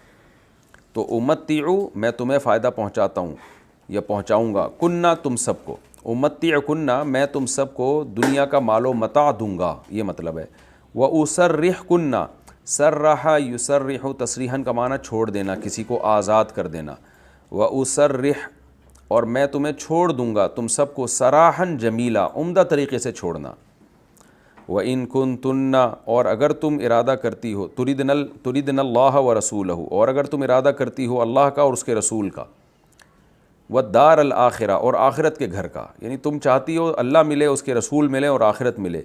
تو امتع، میں تمہیں فائدہ پہنچاتا ہوں یا پہنچاؤں گا. کننا، تم سب کو. امتعکن، میں تم سب کو دنیا کا مال و متاع دوں گا، یہ مطلب ہے. واسرحکن، سرح یسرح، تسریحاً کا معنی چھوڑ دینا، کسی کو آزاد کر دینا. واسرح، اور میں تمہیں چھوڑ دوں گا تم سب کو، سراحاً جمیلا، عمدہ طریقے سے چھوڑنا. وَإِن كُنتُنَّ، اور اگر تم ارادہ کرتی ہو، تُرِدْنَ اللَّهَ وَرَسُولَهُ، اور اگر تم ارادہ کرتی ہو اللہ کا اور اس کے رسول کا. وَالدَّارَ الْآخِرَةَ، اور آخرت کے گھر کا، یعنی تم چاہتی ہو اللہ ملے، اس کے رسول ملے اور آخرت ملے.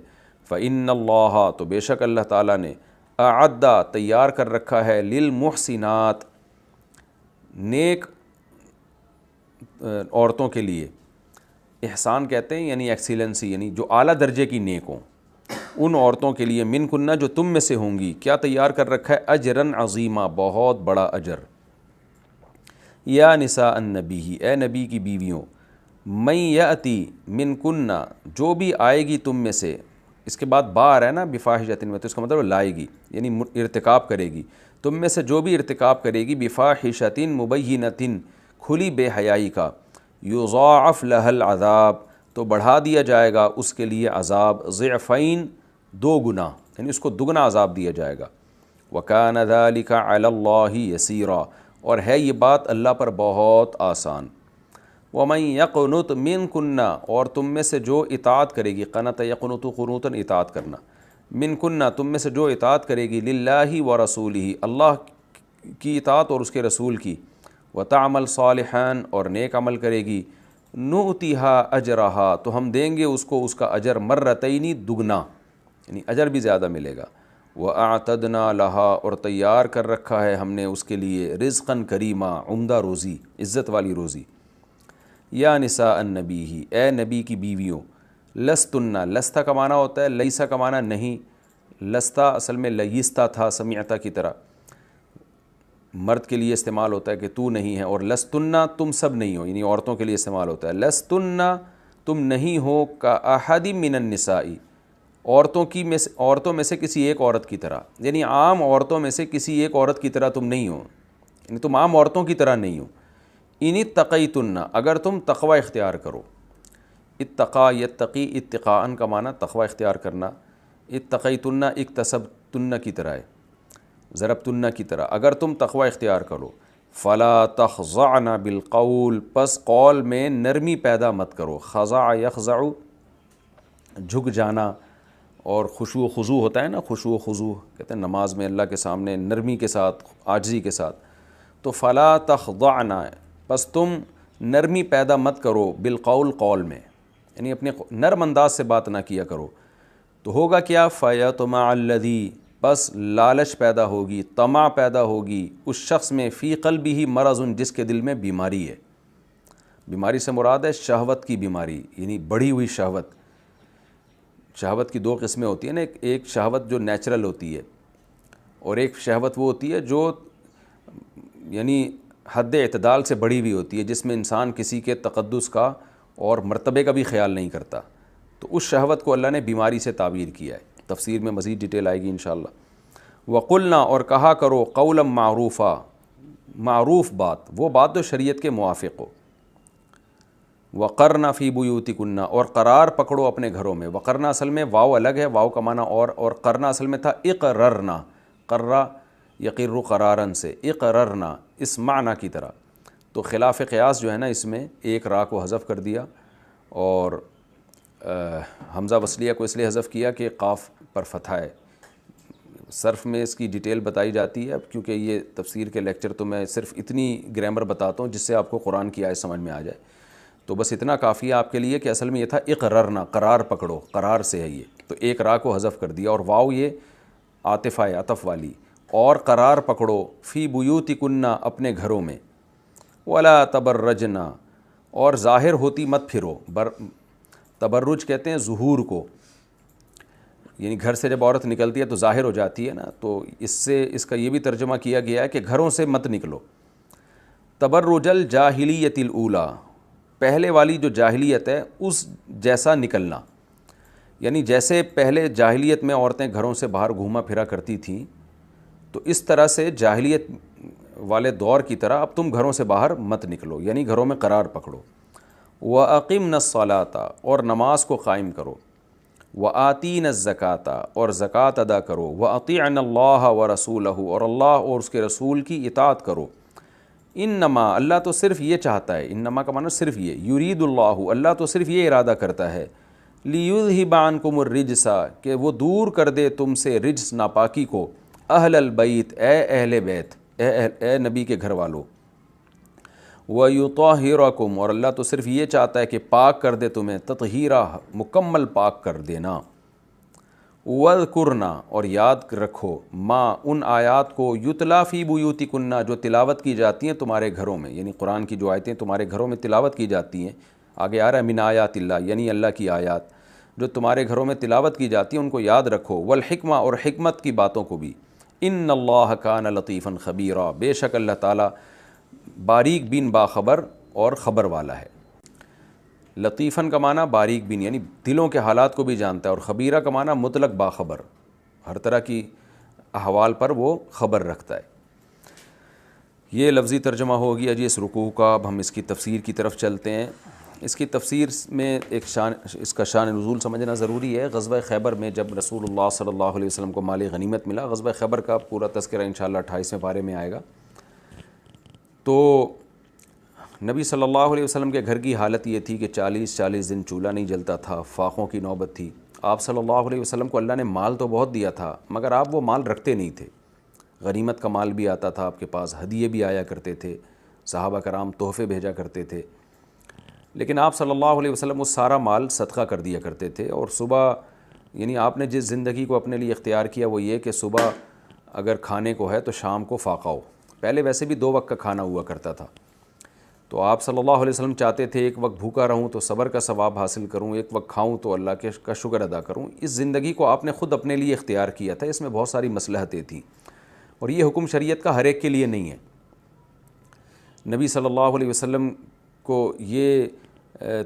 فَإِنَّ اللَّهَ، تو بے شک اللہ تعالیٰ نے، أَعَدَّ، تیار کر رکھا ہے، لِلْمُحْسِنَاتِ، نیک عورتوں کے لیے. احسان کہتے ہیں یعنی ایکسیلنسی، یعنی جو اعلیٰ درجے کی نیک ہوں، ان عورتوں کے لیے، من کننا، جو تم میں سے ہوں گی، کیا تیار کر رکھا ہے؟ اجراً عظیما، بہت بڑا اجر. یا نساء النبی، اے نبی کی بیویوں، من یاتی من کننا، جو بھی آئے گی تم میں سے. اس کے بعد با ہے نا بفاحشۃ میں، تو اس کا مطلب لائے گی، یعنی ارتکاب کرے گی. تم میں سے جو بھی ارتکاب کرے گی، بفاحشۃ مبینۃ، کھلی بے حیائی کا. یضاعف لها العذاب، تو بڑھا دیا جائے گا اس کے لیے عذاب، ضعفین، 2 گنا، یعنی اس کو دگنا عذاب دیا جائے گا. وَكَانَ ذَلِكَ عَلَى اللَّهِ يَسِيرًا، اور ہے یہ بات اللہ پر بہت آسان. وَمَن يَقْنُتْ مِنكُنَّ، اور تم میں سے جو اطاعت کرے گی، قنت یقنت قنوتاً، اطاعت کرنا. منکنہ، تم میں سے جو اطاعت کرے گی، للہ ورسولہ، اللہ کی اطاعت اور اس کے رسول کی. وَتَعْمَلْ صَالِحًا، اور نیک عمل کرے گی. نُؤْتِهَا أَجْرَهَا، تو ہم دیں گے اس کو اس کا اجر، مرتین، دگنا، یعنی اجر بھی زیادہ ملے گا. وَأَعْتَدْنَا لَهَا اور تیار کر رکھا ہے ہم نے اس کے لیے رزقاً کریما عمدہ روزی، عزت والی روزی۔ یا نساء النبی ہی، اے نبی کی بیویوں، لستن، لستہ کا معنی ہوتا ہے لیسا کا معنی نہیں، لستہ اصل میں لیستہ تھا سمعتہ کی طرح، مرد کے لیے استعمال ہوتا ہے کہ تو نہیں ہے، اور لستن تم سب نہیں ہو، یعنی عورتوں کے لیے استعمال ہوتا ہے۔ لستن تم نہیں ہو کا احد من النساء، عورتوں میں سے کسی ایک عورت کی طرح، یعنی عام عورتوں میں سے کسی ایک عورت کی طرح تم نہیں ہو، یعنی تم عام عورتوں کی طرح نہیں ہو۔ ان اتقیتن، اگر تم تقوی اختیار کرو، اتقا یتقی اتقاءً کا معنی تقوی اختیار کرنا، اتقیتن اکتسبتن کی طرح ہے، ضربتن کی طرح، اگر تم تقوی اختیار کرو، فلا تخضعن بالقول، پس قول میں نرمی پیدا مت کرو، خضع یخضع جھک جانا، اور خشوع و خضوع ہوتا ہے نا، خشوع و خضوع کہتے ہیں نماز میں اللہ کے سامنے نرمی کے ساتھ، عاجزی کے ساتھ، تو فلا تخضعن، پس تم نرمی پیدا مت کرو بالقول، قول میں، یعنی اپنے نرم انداز سے بات نہ کیا کرو، تو ہوگا کیا، فیطمع الذی، بس لالچ پیدا ہوگی، طمع پیدا ہوگی اس شخص میں، فی قلبہ مرض، جس کے دل میں بیماری ہے۔ بیماری سے مراد ہے شہوت کی بیماری، یعنی بڑھی ہوئی شہوت۔ شہوت کی دو قسمیں ہوتی ہیں نا، ایک شہوت جو نیچرل ہوتی ہے، اور ایک شہوت وہ ہوتی ہے جو یعنی حد اعتدال سے بڑھی ہوئی ہوتی ہے، جس میں انسان کسی کے تقدس کا اور مرتبے کا بھی خیال نہیں کرتا، تو اس شہوت کو اللہ نے بیماری سے تعبیر کیا ہے۔ تفسیر میں مزید ڈیٹیل آئے گی انشاءاللہ۔ وَقُلْنَا، اور کہا کرو، قولا معروفا، معروف بات، وہ بات جو شریعت کے موافق ہو۔ وَقَرْنَ فِي بُيُوتِكُنَّ، اور قرار پکڑو اپنے گھروں میں۔ وقرنا اصل میں واو الگ ہے، واو کا معنی اور قرنا اصل میں تھا اقررنا، قرہ یقر قراراً سے، اقررنا اس معنی کی طرح، تو خلاف قیاس جو ہے نا اس میں ایک را کو حذف کر دیا، اور حمزہ وصلیہ کو اس لیے حذف کیا کہ قاف پر فتحہ ہے۔ صرف میں اس کی ڈیٹیل بتائی جاتی ہے، کیونکہ یہ تفسیر کے لیکچر تو میں صرف اتنی گرامر بتاتا ہوں جس سے آپ کو قرآن کی آیت سمجھ میں آ جائے، تو بس اتنا کافی ہے آپ کے لیے کہ اصل میں یہ تھا اقررنا، قرار پکڑو، قرار سے ہے یہ، تو ایک را کو حذف کر دیا، اور واو یہ عاطفہ ہے، عطف والی، اور قرار پکڑو فی بیوتکن، اپنے گھروں میں، ولا تبرجنا، اور ظاہر ہوتی مت پھرو، تبرج کہتے ہیں ظہور کو، یعنی گھر سے جب عورت نکلتی ہے تو ظاہر ہو جاتی ہے نا، تو اس کا یہ بھی ترجمہ کیا گیا ہے کہ گھروں سے مت نکلو۔ تبرج الجاہلیت الاولی، پہلے والی جو جاہلیت ہے اس جیسا نکلنا، یعنی جیسے پہلے جاہلیت میں عورتیں گھروں سے باہر گھوما پھرا کرتی تھیں، تو اس طرح سے جاہلیت والے دور کی طرح اب تم گھروں سے باہر مت نکلو، یعنی گھروں میں قرار پکڑو۔ وَأَقِمْنَ الصَّلَاةَ، اور نماز کو قائم کرو۔ وَآتِينَ الزَّكَاةَ، اور زکوٰۃ ادا کرو۔ وَأَطِيعْنَ اللَّهَ وَرَسُولَهُ، اور اللہ اور اس کے رسول کی اطاعت کرو۔ انما، اللہ تو صرف یہ چاہتا ہے، انما کا معنی صرف یہ، یرید اللہ، اللہ تو صرف یہ ارادہ کرتا ہے، لیذہب عنکم الرجس، کہ وہ دور کر دے تم سے رجس ناپاکی کو، اہل البیت، اے اہل بیت، اے نبی کے گھر والو، وَيُطَهِّرَكُمْ، اور اللہ تو صرف یہ چاہتا ہے کہ پاک کر دے تمہیں، تطہیرہ مکمل پاک کر دینا۔ وَاذْكُرْنَا، اور یاد رکھو، ما ان آیات کو، یتلا فی بیوتکن، جو تلاوت کی جاتی ہیں تمہارے گھروں میں، یعنی قرآن کی جو آیتیں تمہارے گھروں میں تلاوت کی جاتی ہیں، آگے آ رہا ہے من آیات اللہ، یعنی اللہ کی آیات جو تمہارے گھروں میں تلاوت کی جاتی ہیں ان کو یاد رکھو۔ والحکمہ، اور حکمت کی باتوں کو بھی۔ ان اللہ کان لطیفا خبیرا، بے شک اللہ تعالیٰ باریک بین باخبر اور خبر والا ہے۔ لطیفاً کا معنی باریک بین، یعنی دلوں کے حالات کو بھی جانتا ہے، اور خبیرہ کا معنی مطلق باخبر، ہر طرح کی احوال پر وہ خبر رکھتا ہے۔ یہ لفظی ترجمہ ہو گیا جی اس رکوع کا۔ اب ہم اس کی تفسیر کی طرف چلتے ہیں۔ اس کی تفسیر میں اس کا شان نزول سمجھنا ضروری ہے۔ غزوہ خیبر میں جب رسول اللہ صلی اللہ علیہ وسلم کو مال غنیمت ملا، غزوہ خیبر کا پورا تذکرہ انشاءاللہ 28ویں پارے میں آئے گا، تو نبی صلی اللہ علیہ وسلم کے گھر کی حالت یہ تھی کہ 40 دن چولہا نہیں جلتا تھا، فاقوں کی نوبت تھی۔ آپ صلی اللہ علیہ وسلم کو اللہ نے مال تو بہت دیا تھا، مگر آپ وہ مال رکھتے نہیں تھے۔ غنیمت کا مال بھی آتا تھا آپ کے پاس، ہدیے بھی آیا کرتے تھے، صحابہ کرام تحفے بھیجا کرتے تھے، لیکن آپ صلی اللہ علیہ وسلم وہ سارا مال صدقہ کر دیا کرتے تھے، اور صبح یعنی آپ نے جس زندگی کو اپنے لیے اختیار کیا وہ یہ کہ صبح اگر کھانے کو ہے تو شام کو فاقہ ہو. پہلے ویسے بھی 2 وقت کا کھانا ہوا کرتا تھا, تو آپ صلی اللہ علیہ وسلم چاہتے تھے ایک وقت بھوکا رہوں تو صبر کا ثواب حاصل کروں, ایک وقت کھاؤں تو اللہ کا شکر ادا کروں. اس زندگی کو آپ نے خود اپنے لیے اختیار کیا تھا, اس میں بہت ساری مصلحتیں تھیں, اور یہ حکم شریعت کا ہر ایک کے لیے نہیں ہے. نبی صلی اللہ علیہ وسلم کو یہ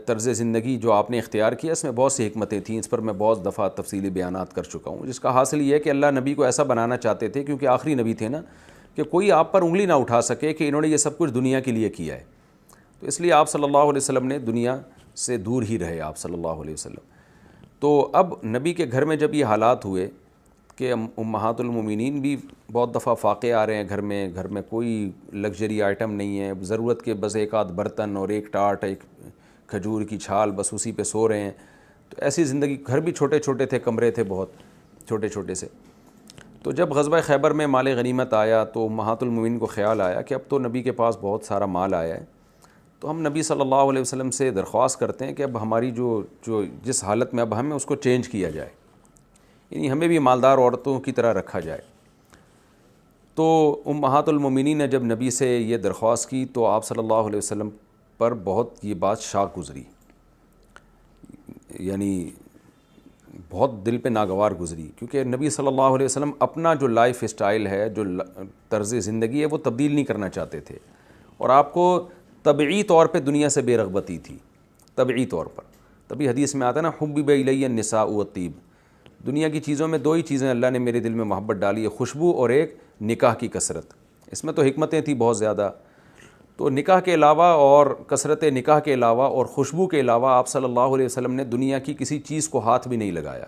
طرز زندگی جو آپ نے اختیار کیا اس میں بہت سی حکمتیں تھیں, اس پر میں بہت دفعہ تفصیلی بیانات کر چکا ہوں, جس کا حاصل یہ ہے کہ اللہ نبی کو ایسا بنانا چاہتے تھے, کیونکہ آخری نبی تھے نا, کہ کوئی آپ پر انگلی نہ اٹھا سکے کہ انہوں نے یہ سب کچھ دنیا کے لیے کیا ہے. تو اس لیے آپ صلی اللہ علیہ وسلم نے دنیا سے دور ہی رہے آپ صلی اللہ علیہ وسلم. تو اب نبی کے گھر میں جب یہ حالات ہوئے کہ امہات المومنین بھی بہت دفعہ فاقے آ رہے ہیں گھر میں کوئی لگژری آئٹم نہیں ہے, ضرورت کے بس ایک آدھ برتن اور ایک ٹاٹ, ایک کھجور کی چھال, بس اسی پہ سو رہے ہیں. تو ایسی زندگی, گھر بھی چھوٹے چھوٹے تھے, کمرے تھے بہت چھوٹے چھوٹے سے. تو جب غزوہ خیبر میں مال غنیمت آیا تو امہات المومنین کو خیال آیا کہ اب تو نبی کے پاس بہت سارا مال آیا ہے, تو ہم نبی صلی اللہ علیہ وسلم سے درخواست کرتے ہیں کہ اب ہماری جو جس حالت میں اب ہمیں اس کو چینج کیا جائے, یعنی ہمیں بھی مالدار عورتوں کی طرح رکھا جائے. تو امہات المومنین نے جب نبی سے یہ درخواست کی تو آپ صلی اللہ علیہ وسلم پر بہت یہ بات شاک گزری, یعنی بہت دل پہ ناگوار گزری, کیونکہ نبی صلی اللہ علیہ وسلم اپنا جو لائف اسٹائل ہے, جو طرز زندگی ہے, وہ تبدیل نہیں کرنا چاہتے تھے, اور آپ کو طبعی طور پہ دنیا سے بے رغبتی تھی, طبعی طور پر. تبھی حدیث میں آتا ہے نا, حبب الی النساء والطیب, دنیا کی چیزوں میں 2 ہی چیزیں اللہ نے میرے دل میں محبت ڈالی ہے, خوشبو اور ایک نکاح کی کثرت. اس میں تو حکمتیں تھیں بہت زیادہ. تو نکاح کے علاوہ اور کثرت نکاح کے علاوہ اور خوشبو کے علاوہ آپ صلی اللہ علیہ وسلم نے دنیا کی کسی چیز کو ہاتھ بھی نہیں لگایا.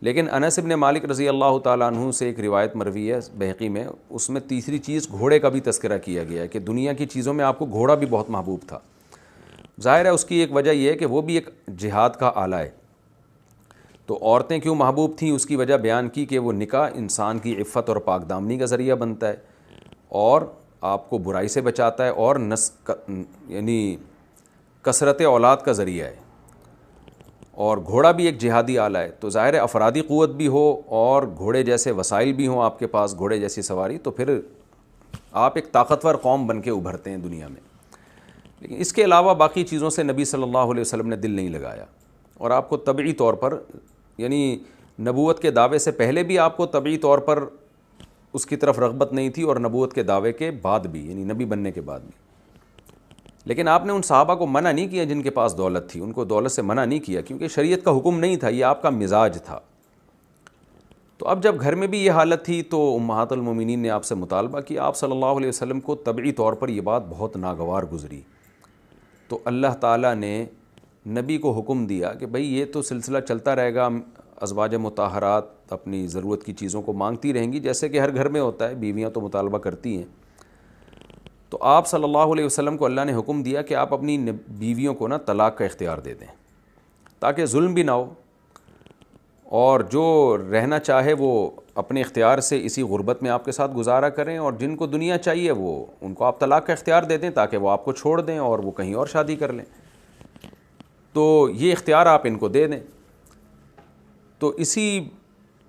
لیکن انس بن مالک رضی اللہ تعالیٰ عنہ سے ایک روایت مروی ہے بہقی میں, اس میں تیسری چیز گھوڑے کا بھی تذکرہ کیا گیا ہے کہ دنیا کی چیزوں میں آپ کو گھوڑا بھی بہت محبوب تھا. ظاہر ہے اس کی ایک وجہ یہ ہے کہ وہ بھی ایک جہاد کا آلہ ہے. تو عورتیں کیوں محبوب تھیں, اس کی وجہ بیان کی کہ وہ نکاح انسان کی عفت اور پاک دامنی کا ذریعہ بنتا ہے, اور آپ کو برائی سے بچاتا ہے, اور یعنی کثرت اولاد کا ذریعہ ہے, اور گھوڑا بھی ایک جہادی آلہ ہے. تو ظاہر ہے افرادی قوت بھی ہو اور گھوڑے جیسے وسائل بھی ہوں آپ کے پاس, گھوڑے جیسی سواری, تو پھر آپ ایک طاقتور قوم بن کے ابھرتے ہیں دنیا میں. لیکن اس کے علاوہ باقی چیزوں سے نبی صلی اللہ علیہ وسلم نے دل نہیں لگایا, اور آپ کو طبعی طور پر, یعنی نبوت کے دعوے سے پہلے بھی آپ کو طبعی طور پر اس کی طرف رغبت نہیں تھی, اور نبوت کے دعوے کے بعد بھی, یعنی نبی بننے کے بعد بھی. لیکن آپ نے ان صحابہ کو منع نہیں کیا جن کے پاس دولت تھی, ان کو دولت سے منع نہیں کیا, کیونکہ شریعت کا حکم نہیں تھا, یہ آپ کا مزاج تھا. تو اب جب گھر میں بھی یہ حالت تھی تو امہات المومنین نے آپ سے مطالبہ کیا. آپ صلی اللہ علیہ وسلم کو طبعی طور پر یہ بات بہت ناگوار گزری. تو اللہ تعالیٰ نے نبی کو حکم دیا کہ بھئی یہ تو سلسلہ چلتا رہے گا, ازواج مطہرات اپنی ضرورت کی چیزوں کو مانگتی رہیں گی, جیسے کہ ہر گھر میں ہوتا ہے, بیویاں تو مطالبہ کرتی ہیں. تو آپ صلی اللہ علیہ وسلم کو اللہ نے حکم دیا کہ آپ اپنی بیویوں کو نا طلاق کا اختیار دے دیں, تاکہ ظلم بھی نہ ہو, اور جو رہنا چاہے وہ اپنے اختیار سے اسی غربت میں آپ کے ساتھ گزارا کریں, اور جن کو دنیا چاہیے وہ ان کو آپ طلاق کا اختیار دے دیں تاکہ وہ آپ کو چھوڑ دیں اور وہ کہیں اور شادی کر لیں. تو یہ اختیار آپ ان کو دے دیں. تو اسی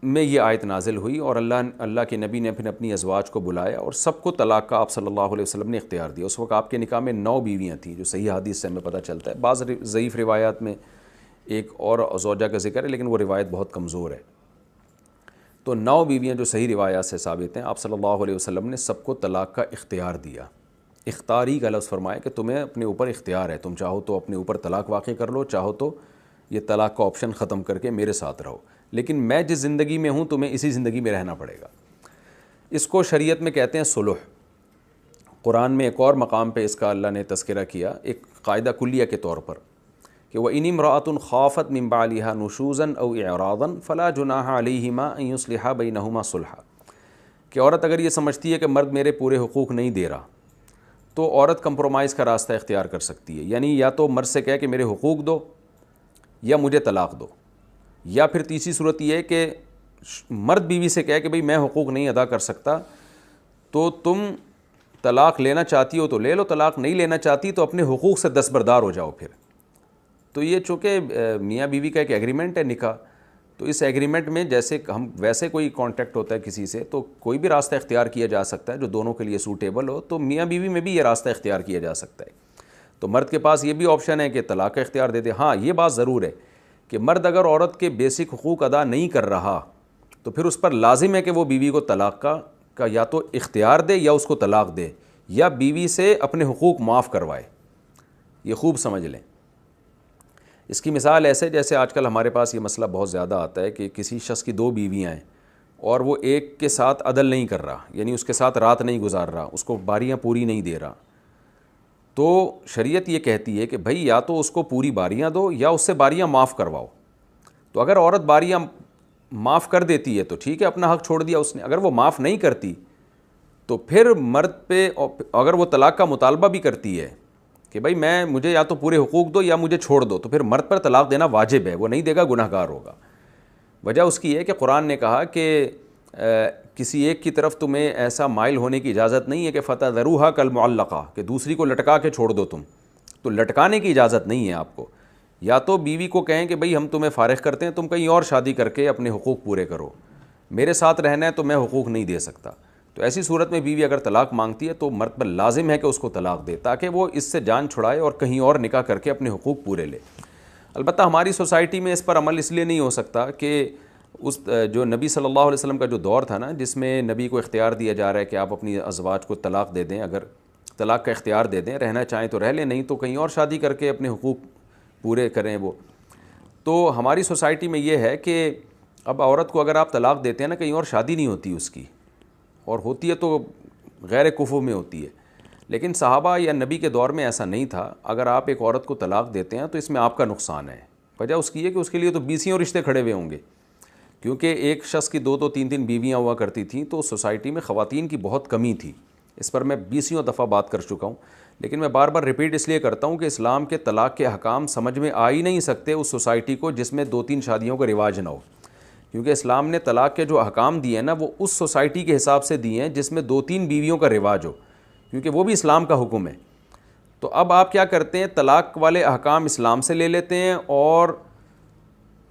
میں یہ آیت نازل ہوئی, اور اللہ کے نبی نے پھر اپنی ازواج کو بلایا اور سب کو طلاق کا آپ صلی اللہ علیہ وسلم نے اختیار دیا. اس وقت آپ کے نکاح میں 9 بیویاں تھیں, جو صحیح حدیث سے ہمیں پتہ چلتا ہے. بعض ضعیف روایات میں ایک اور زوجہ کا ذکر ہے, لیکن وہ روایت بہت کمزور ہے. تو 9 بیویاں جو صحیح روایات سے ثابت ہیں, آپ صلی اللہ علیہ وسلم نے سب کو طلاق کا اختیار دیا. اختیاری کا لفظ فرمایا کہ تمہیں اپنے اوپر اختیار ہے, تم چاہو تو اپنے اوپر طلاق واقع کر لو, چاہو تو یہ طلاق کا آپشن ختم کر کے میرے ساتھ رہو, لیکن میں جس زندگی میں ہوں تمہیں اسی زندگی میں رہنا پڑے گا. اس کو شریعت میں کہتے ہیں صلح. قرآن میں ایک اور مقام پہ اس کا اللہ نے تذکرہ کیا ایک قاعدہ کلیہ کے طور پر کہ وَإِنِ امْرَأَةٌ خَافَتْ مِنْ بَعْلِهَا نُشُوزًا أَوْ إِعْرَاضًا فَلَا جُنَاحَ عَلَيْهِمَا أَنْ يُصْلِحَا بَيْنَهُمَا صُلْحًا. کہ عورت اگر یہ سمجھتی ہے کہ مرد میرے پورے حقوق نہیں دے رہا تو عورت کمپرومائز کا راستہ اختیار کر سکتی ہے, یعنی یا تو مرد سے کہے کہ میرے حقوق دو یا مجھے طلاق دو, یا پھر تیسری صورت یہ ہے کہ مرد بیوی سے کہے کہ بھئی میں حقوق نہیں ادا کر سکتا تو تم طلاق لینا چاہتی ہو تو لے لو, طلاق نہیں لینا چاہتی تو اپنے حقوق سے دستبردار ہو جاؤ پھر. تو یہ چونکہ میاں بیوی کا ایک ایگریمنٹ ہے نکاح, تو اس ایگریمنٹ میں جیسے ہم ویسے کوئی کانٹیکٹ ہوتا ہے کسی سے تو کوئی بھی راستہ اختیار کیا جا سکتا ہے جو دونوں کے لیے سوٹیبل ہو, تو میاں بیوی میں بھی یہ راستہ اختیار کیا جا سکتا ہے. تو مرد کے پاس یہ بھی آپشن ہے کہ طلاق کا اختیار دے دے. ہاں یہ بات ضرور ہے کہ مرد اگر عورت کے بیسک حقوق ادا نہیں کر رہا تو پھر اس پر لازم ہے کہ وہ بیوی کو طلاق کا یا تو اختیار دے یا اس کو طلاق دے, یا بیوی سے اپنے حقوق معاف کروائے. یہ خوب سمجھ لیں. اس کی مثال ایسے جیسے آج کل ہمارے پاس یہ مسئلہ بہت زیادہ آتا ہے کہ کسی شخص کی 2 بیویاں ہیں اور وہ ایک کے ساتھ عدل نہیں کر رہا, یعنی اس کے ساتھ رات نہیں گزار رہا, اس کو باریاں پوری نہیں دے رہا. تو شریعت یہ کہتی ہے کہ بھائی یا تو اس کو پوری باریاں دو یا اس سے باریاں معاف کرواؤ. تو اگر عورت باریاں معاف کر دیتی ہے تو ٹھیک ہے, اپنا حق چھوڑ دیا اس نے. اگر وہ معاف نہیں کرتی تو پھر مرد پہ, اگر وہ طلاق کا مطالبہ بھی کرتی ہے کہ بھائی مجھے یا تو پورے حقوق دو یا مجھے چھوڑ دو, تو پھر مرد پر طلاق دینا واجب ہے. وہ نہیں دے گا گناہ گار ہوگا. وجہ اس کی ہے کہ قرآن نے کہا کہ کسی ایک کی طرف تمہیں ایسا مائل ہونے کی اجازت نہیں ہے کہ فَتَذَرُوهَا كَالْمُعَلَّقَةِ کہ دوسری کو لٹکا کے چھوڑ دو تم. تو لٹکانے کی اجازت نہیں ہے آپ کو. یا تو بیوی کو کہیں کہ بھئی ہم تمہیں فارغ کرتے ہیں, تم کہیں اور شادی کر کے اپنے حقوق پورے کرو, میرے ساتھ رہنا ہے تو میں حقوق نہیں دے سکتا. تو ایسی صورت میں بیوی اگر طلاق مانگتی ہے تو مرد پر لازم ہے کہ اس کو طلاق دے تاکہ وہ اس سے جان چھڑائے اور کہیں اور نکاح کر کے اپنے حقوق پورے لے. البتہ ہماری سوسائٹی میں اس پر عمل اس لیے نہیں ہو سکتا کہ اس جو نبی صلی اللہ علیہ وسلم کا جو دور تھا نا, جس میں نبی کو اختیار دیا جا رہا ہے کہ آپ اپنی ازواج کو طلاق دے دیں, اگر طلاق کا اختیار دے دیں, رہنا چاہیں تو رہ لیں, نہیں تو کہیں اور شادی کر کے اپنے حقوق پورے کریں وہ. تو ہماری سوسائٹی میں یہ ہے کہ اب عورت کو اگر آپ طلاق دیتے ہیں نا, کہیں اور شادی نہیں ہوتی اس کی, اور ہوتی ہے تو غیر کفو میں ہوتی ہے. لیکن صحابہ یا نبی کے دور میں ایسا نہیں تھا. اگر آپ ایک عورت کو طلاق دیتے ہیں تو اس میں آپ کا نقصان ہے. وجہ اس کی ہے کہ اس کے لیے تو 20 رشتے کھڑے ہوئے ہوں گے, کیونکہ ایک شخص کی 2 3 بیویاں ہوا کرتی تھیں, تو سوسائٹی میں خواتین کی بہت کمی تھی. اس پر میں 20 دفعہ بات کر چکا ہوں, لیکن میں بار بار ریپیٹ اس لیے کرتا ہوں کہ اسلام کے طلاق کے احکام سمجھ میں آ ہی نہیں سکتے اس سوسائٹی کو جس میں 2 3 شادیوں کا رواج نہ ہو. کیونکہ اسلام نے طلاق کے جو احکام دیے ہیں نا, وہ اس سوسائٹی کے حساب سے دیے ہیں جس میں 2 3 بیویوں کا رواج ہو, کیونکہ وہ بھی اسلام کا حکم ہے. تو اب آپ کیا کرتے ہیں, طلاق والے احکام اسلام سے لے لیتے ہیں اور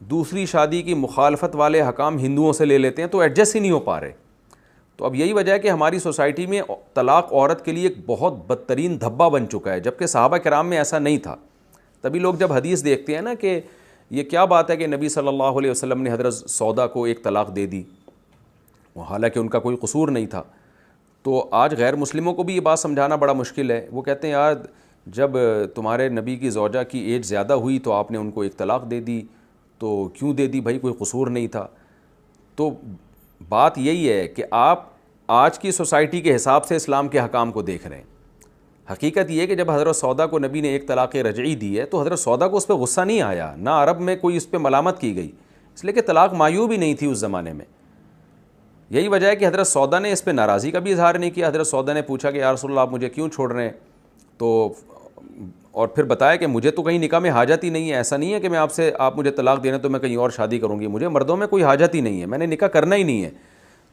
دوسری شادی کی مخالفت والے احکام ہندوؤں سے لے لیتے ہیں, تو ایڈجسٹ ہی نہیں ہو پا رہے. تو اب یہی وجہ ہے کہ ہماری سوسائٹی میں طلاق عورت کے لیے ایک بہت بدترین دھبا بن چکا ہے, جبکہ صحابہ کرام میں ایسا نہیں تھا. تبھی لوگ جب حدیث دیکھتے ہیں نا کہ یہ کیا بات ہے کہ نبی صلی اللہ علیہ وسلم نے حضرت سودا کو ایک طلاق دے دی, حالانکہ ان کا کوئی قصور نہیں تھا. تو آج غیر مسلموں کو بھی یہ بات سمجھانا بڑا مشکل ہے. وہ کہتے ہیں یار جب تمہارے نبی کی زوجہ کی ایج زیادہ ہوئی تو آپ نے ان کو ایک طلاق دے دی, تو کیوں دے دی بھائی, کوئی قصور نہیں تھا. تو بات یہی ہے کہ آپ آج کی سوسائٹی کے حساب سے اسلام کے حکام کو دیکھ رہے ہیں. حقیقت یہ ہے کہ جب حضرت سودا کو نبی نے ایک طلاق رجعی دی ہے تو حضرت سودا کو اس پہ غصہ نہیں آیا, نہ عرب میں کوئی اس پہ ملامت کی گئی, اس لیے کہ طلاق معیوب ہی نہیں تھی اس زمانے میں. یہی وجہ ہے کہ حضرت سودا نے اس پہ ناراضی کا بھی اظہار نہیں کیا. حضرت سودا نے پوچھا کہ یا رسول اللہ آپ مجھے کیوں چھوڑ رہے ہیں, تو اور پھر بتایا کہ مجھے تو کہیں نکاح میں حاجت ہی نہیں ہے. ایسا نہیں ہے کہ میں آپ مجھے طلاق دے رہے ہیں تو میں کہیں اور شادی کروں گی, مجھے مردوں میں کوئی حاجت ہی نہیں ہے, میں نے نکاح کرنا ہی نہیں ہے.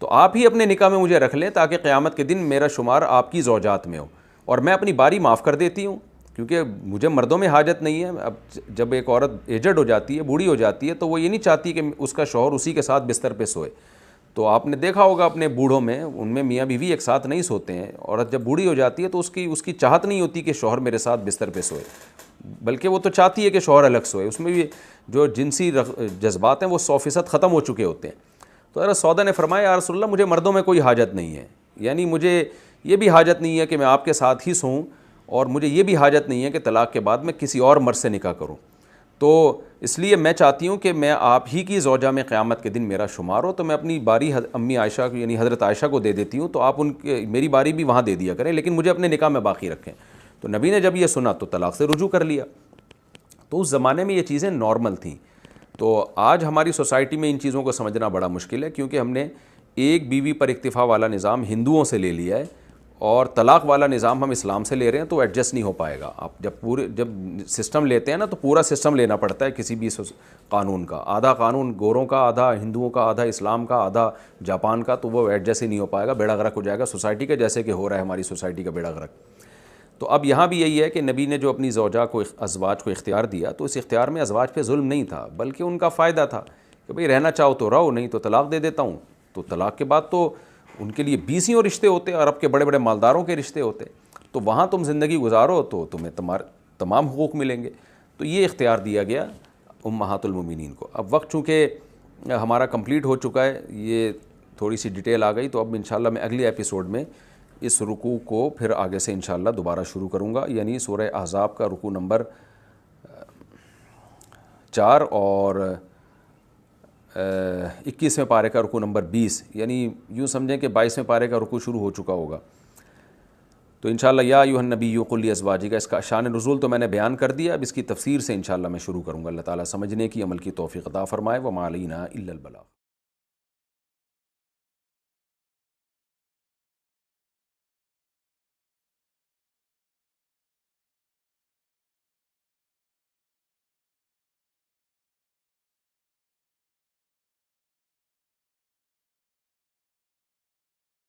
تو آپ ہی اپنے نکاح میں مجھے رکھ لیں تاکہ قیامت کے دن میرا شمار آپ کی زوجات میں ہو, اور میں اپنی باری معاف کر دیتی ہوں, کیونکہ مجھے مردوں میں حاجت نہیں ہے. اب جب ایک عورت ایجڈ ہو جاتی ہے, بوڑھی ہو جاتی ہے, تو وہ یہ نہیں چاہتی کہ اس کا شوہر اسی کے ساتھ بستر پہ سوئے. تو آپ نے دیکھا ہوگا اپنے بوڑھوں میں, ان میں میاں بیوی ایک ساتھ نہیں سوتے ہیں. عورت جب بوڑھی ہو جاتی ہے تو اس کی چاہت نہیں ہوتی کہ شوہر میرے ساتھ بستر پہ سوئے, بلکہ وہ تو چاہتی ہے کہ شوہر الگ سوئے. اس میں بھی جو جنسی جذبات ہیں وہ 100% ختم ہو چکے ہوتے ہیں. تو حضرت سودا نے فرمایا یا رسول اللہ مجھے مردوں میں کوئی حاجت نہیں ہے, یعنی مجھے یہ بھی حاجت نہیں ہے کہ میں آپ کے ساتھ ہی سوؤں, اور مجھے یہ بھی حاجت نہیں ہے کہ طلاق کے بعد میں کسی اور مرد سے نکاح کروں. تو اس لیے میں چاہتی ہوں کہ میں آپ ہی کی زوجہ میں قیامت کے دن میرا شمار ہو, تو میں اپنی باری امی عائشہ یعنی حضرت عائشہ کو دے دیتی ہوں, تو آپ میری باری بھی وہاں دے دیا کریں, لیکن مجھے اپنے نکاح میں باقی رکھیں. تو نبی نے جب یہ سنا تو طلاق سے رجوع کر لیا. تو اس زمانے میں یہ چیزیں نارمل تھیں. تو آج ہماری سوسائٹی میں ان چیزوں کو سمجھنا بڑا مشکل ہے, کیونکہ ہم نے ایک بیوی پر اکتفا والا نظام ہندوؤں سے لے لیا ہے اور طلاق والا نظام ہم اسلام سے لے رہے ہیں, تو ایڈجسٹ نہیں ہو پائے گا. آپ جب سسٹم لیتے ہیں نا, تو پورا سسٹم لینا پڑتا ہے کسی بھی قانون کا. آدھا قانون گوروں کا, آدھا ہندوؤں کا, آدھا اسلام کا, آدھا جاپان کا, تو وہ ایڈجسٹ ہی نہیں ہو پائے گا. بیڑا غرق ہو جائے گا سوسائٹی کا, جیسے کہ ہو رہا ہے ہماری سوسائٹی کا بیڑا غرق. تو اب یہاں بھی یہی ہے کہ نبی نے جو اپنی زوجہ کو ازواج کو اختیار دیا, تو اس اختیار میں ازواج پہ ظلم نہیں تھا, بلکہ ان کا فائدہ تھا کہ بھئی رہنا چاہو تو رہو، نہیں تو طلاق دے دیتا ہوں. تو طلاق کے بعد تو ان کے لیے بیسیوں رشتے ہوتے، عرب کے بڑے بڑے مالداروں کے رشتے ہوتے، تو وہاں تم زندگی گزارو تو تمہیں تمام حقوق ملیں گے. تو یہ اختیار دیا گیا امہات المومنین کو. اب وقت چونکہ ہمارا کمپلیٹ ہو چکا ہے، یہ تھوڑی سی ڈیٹیل آ گئی، تو اب انشاءاللہ میں اگلے ایپیسوڈ میں اس رکوع کو پھر آگے سے انشاءاللہ دوبارہ شروع کروں گا، یعنی سورہ احزاب کا رکوع نمبر 4 اور 21ویں پارے کا رکوع نمبر 20، یعنی یوں سمجھیں کہ 22ویں پارے کا رکوع شروع ہو چکا ہوگا. تو انشاءاللہ یا ایھا النبی قل لازواجک، اس کا شان نزول تو میں نے بیان کر دیا، اب اس کی تفسیر سے انشاءاللہ میں شروع کروں گا. اللہ تعالیٰ سمجھنے کی، عمل کی توفیق عطا فرمائے. وما علینا الا البلاغ.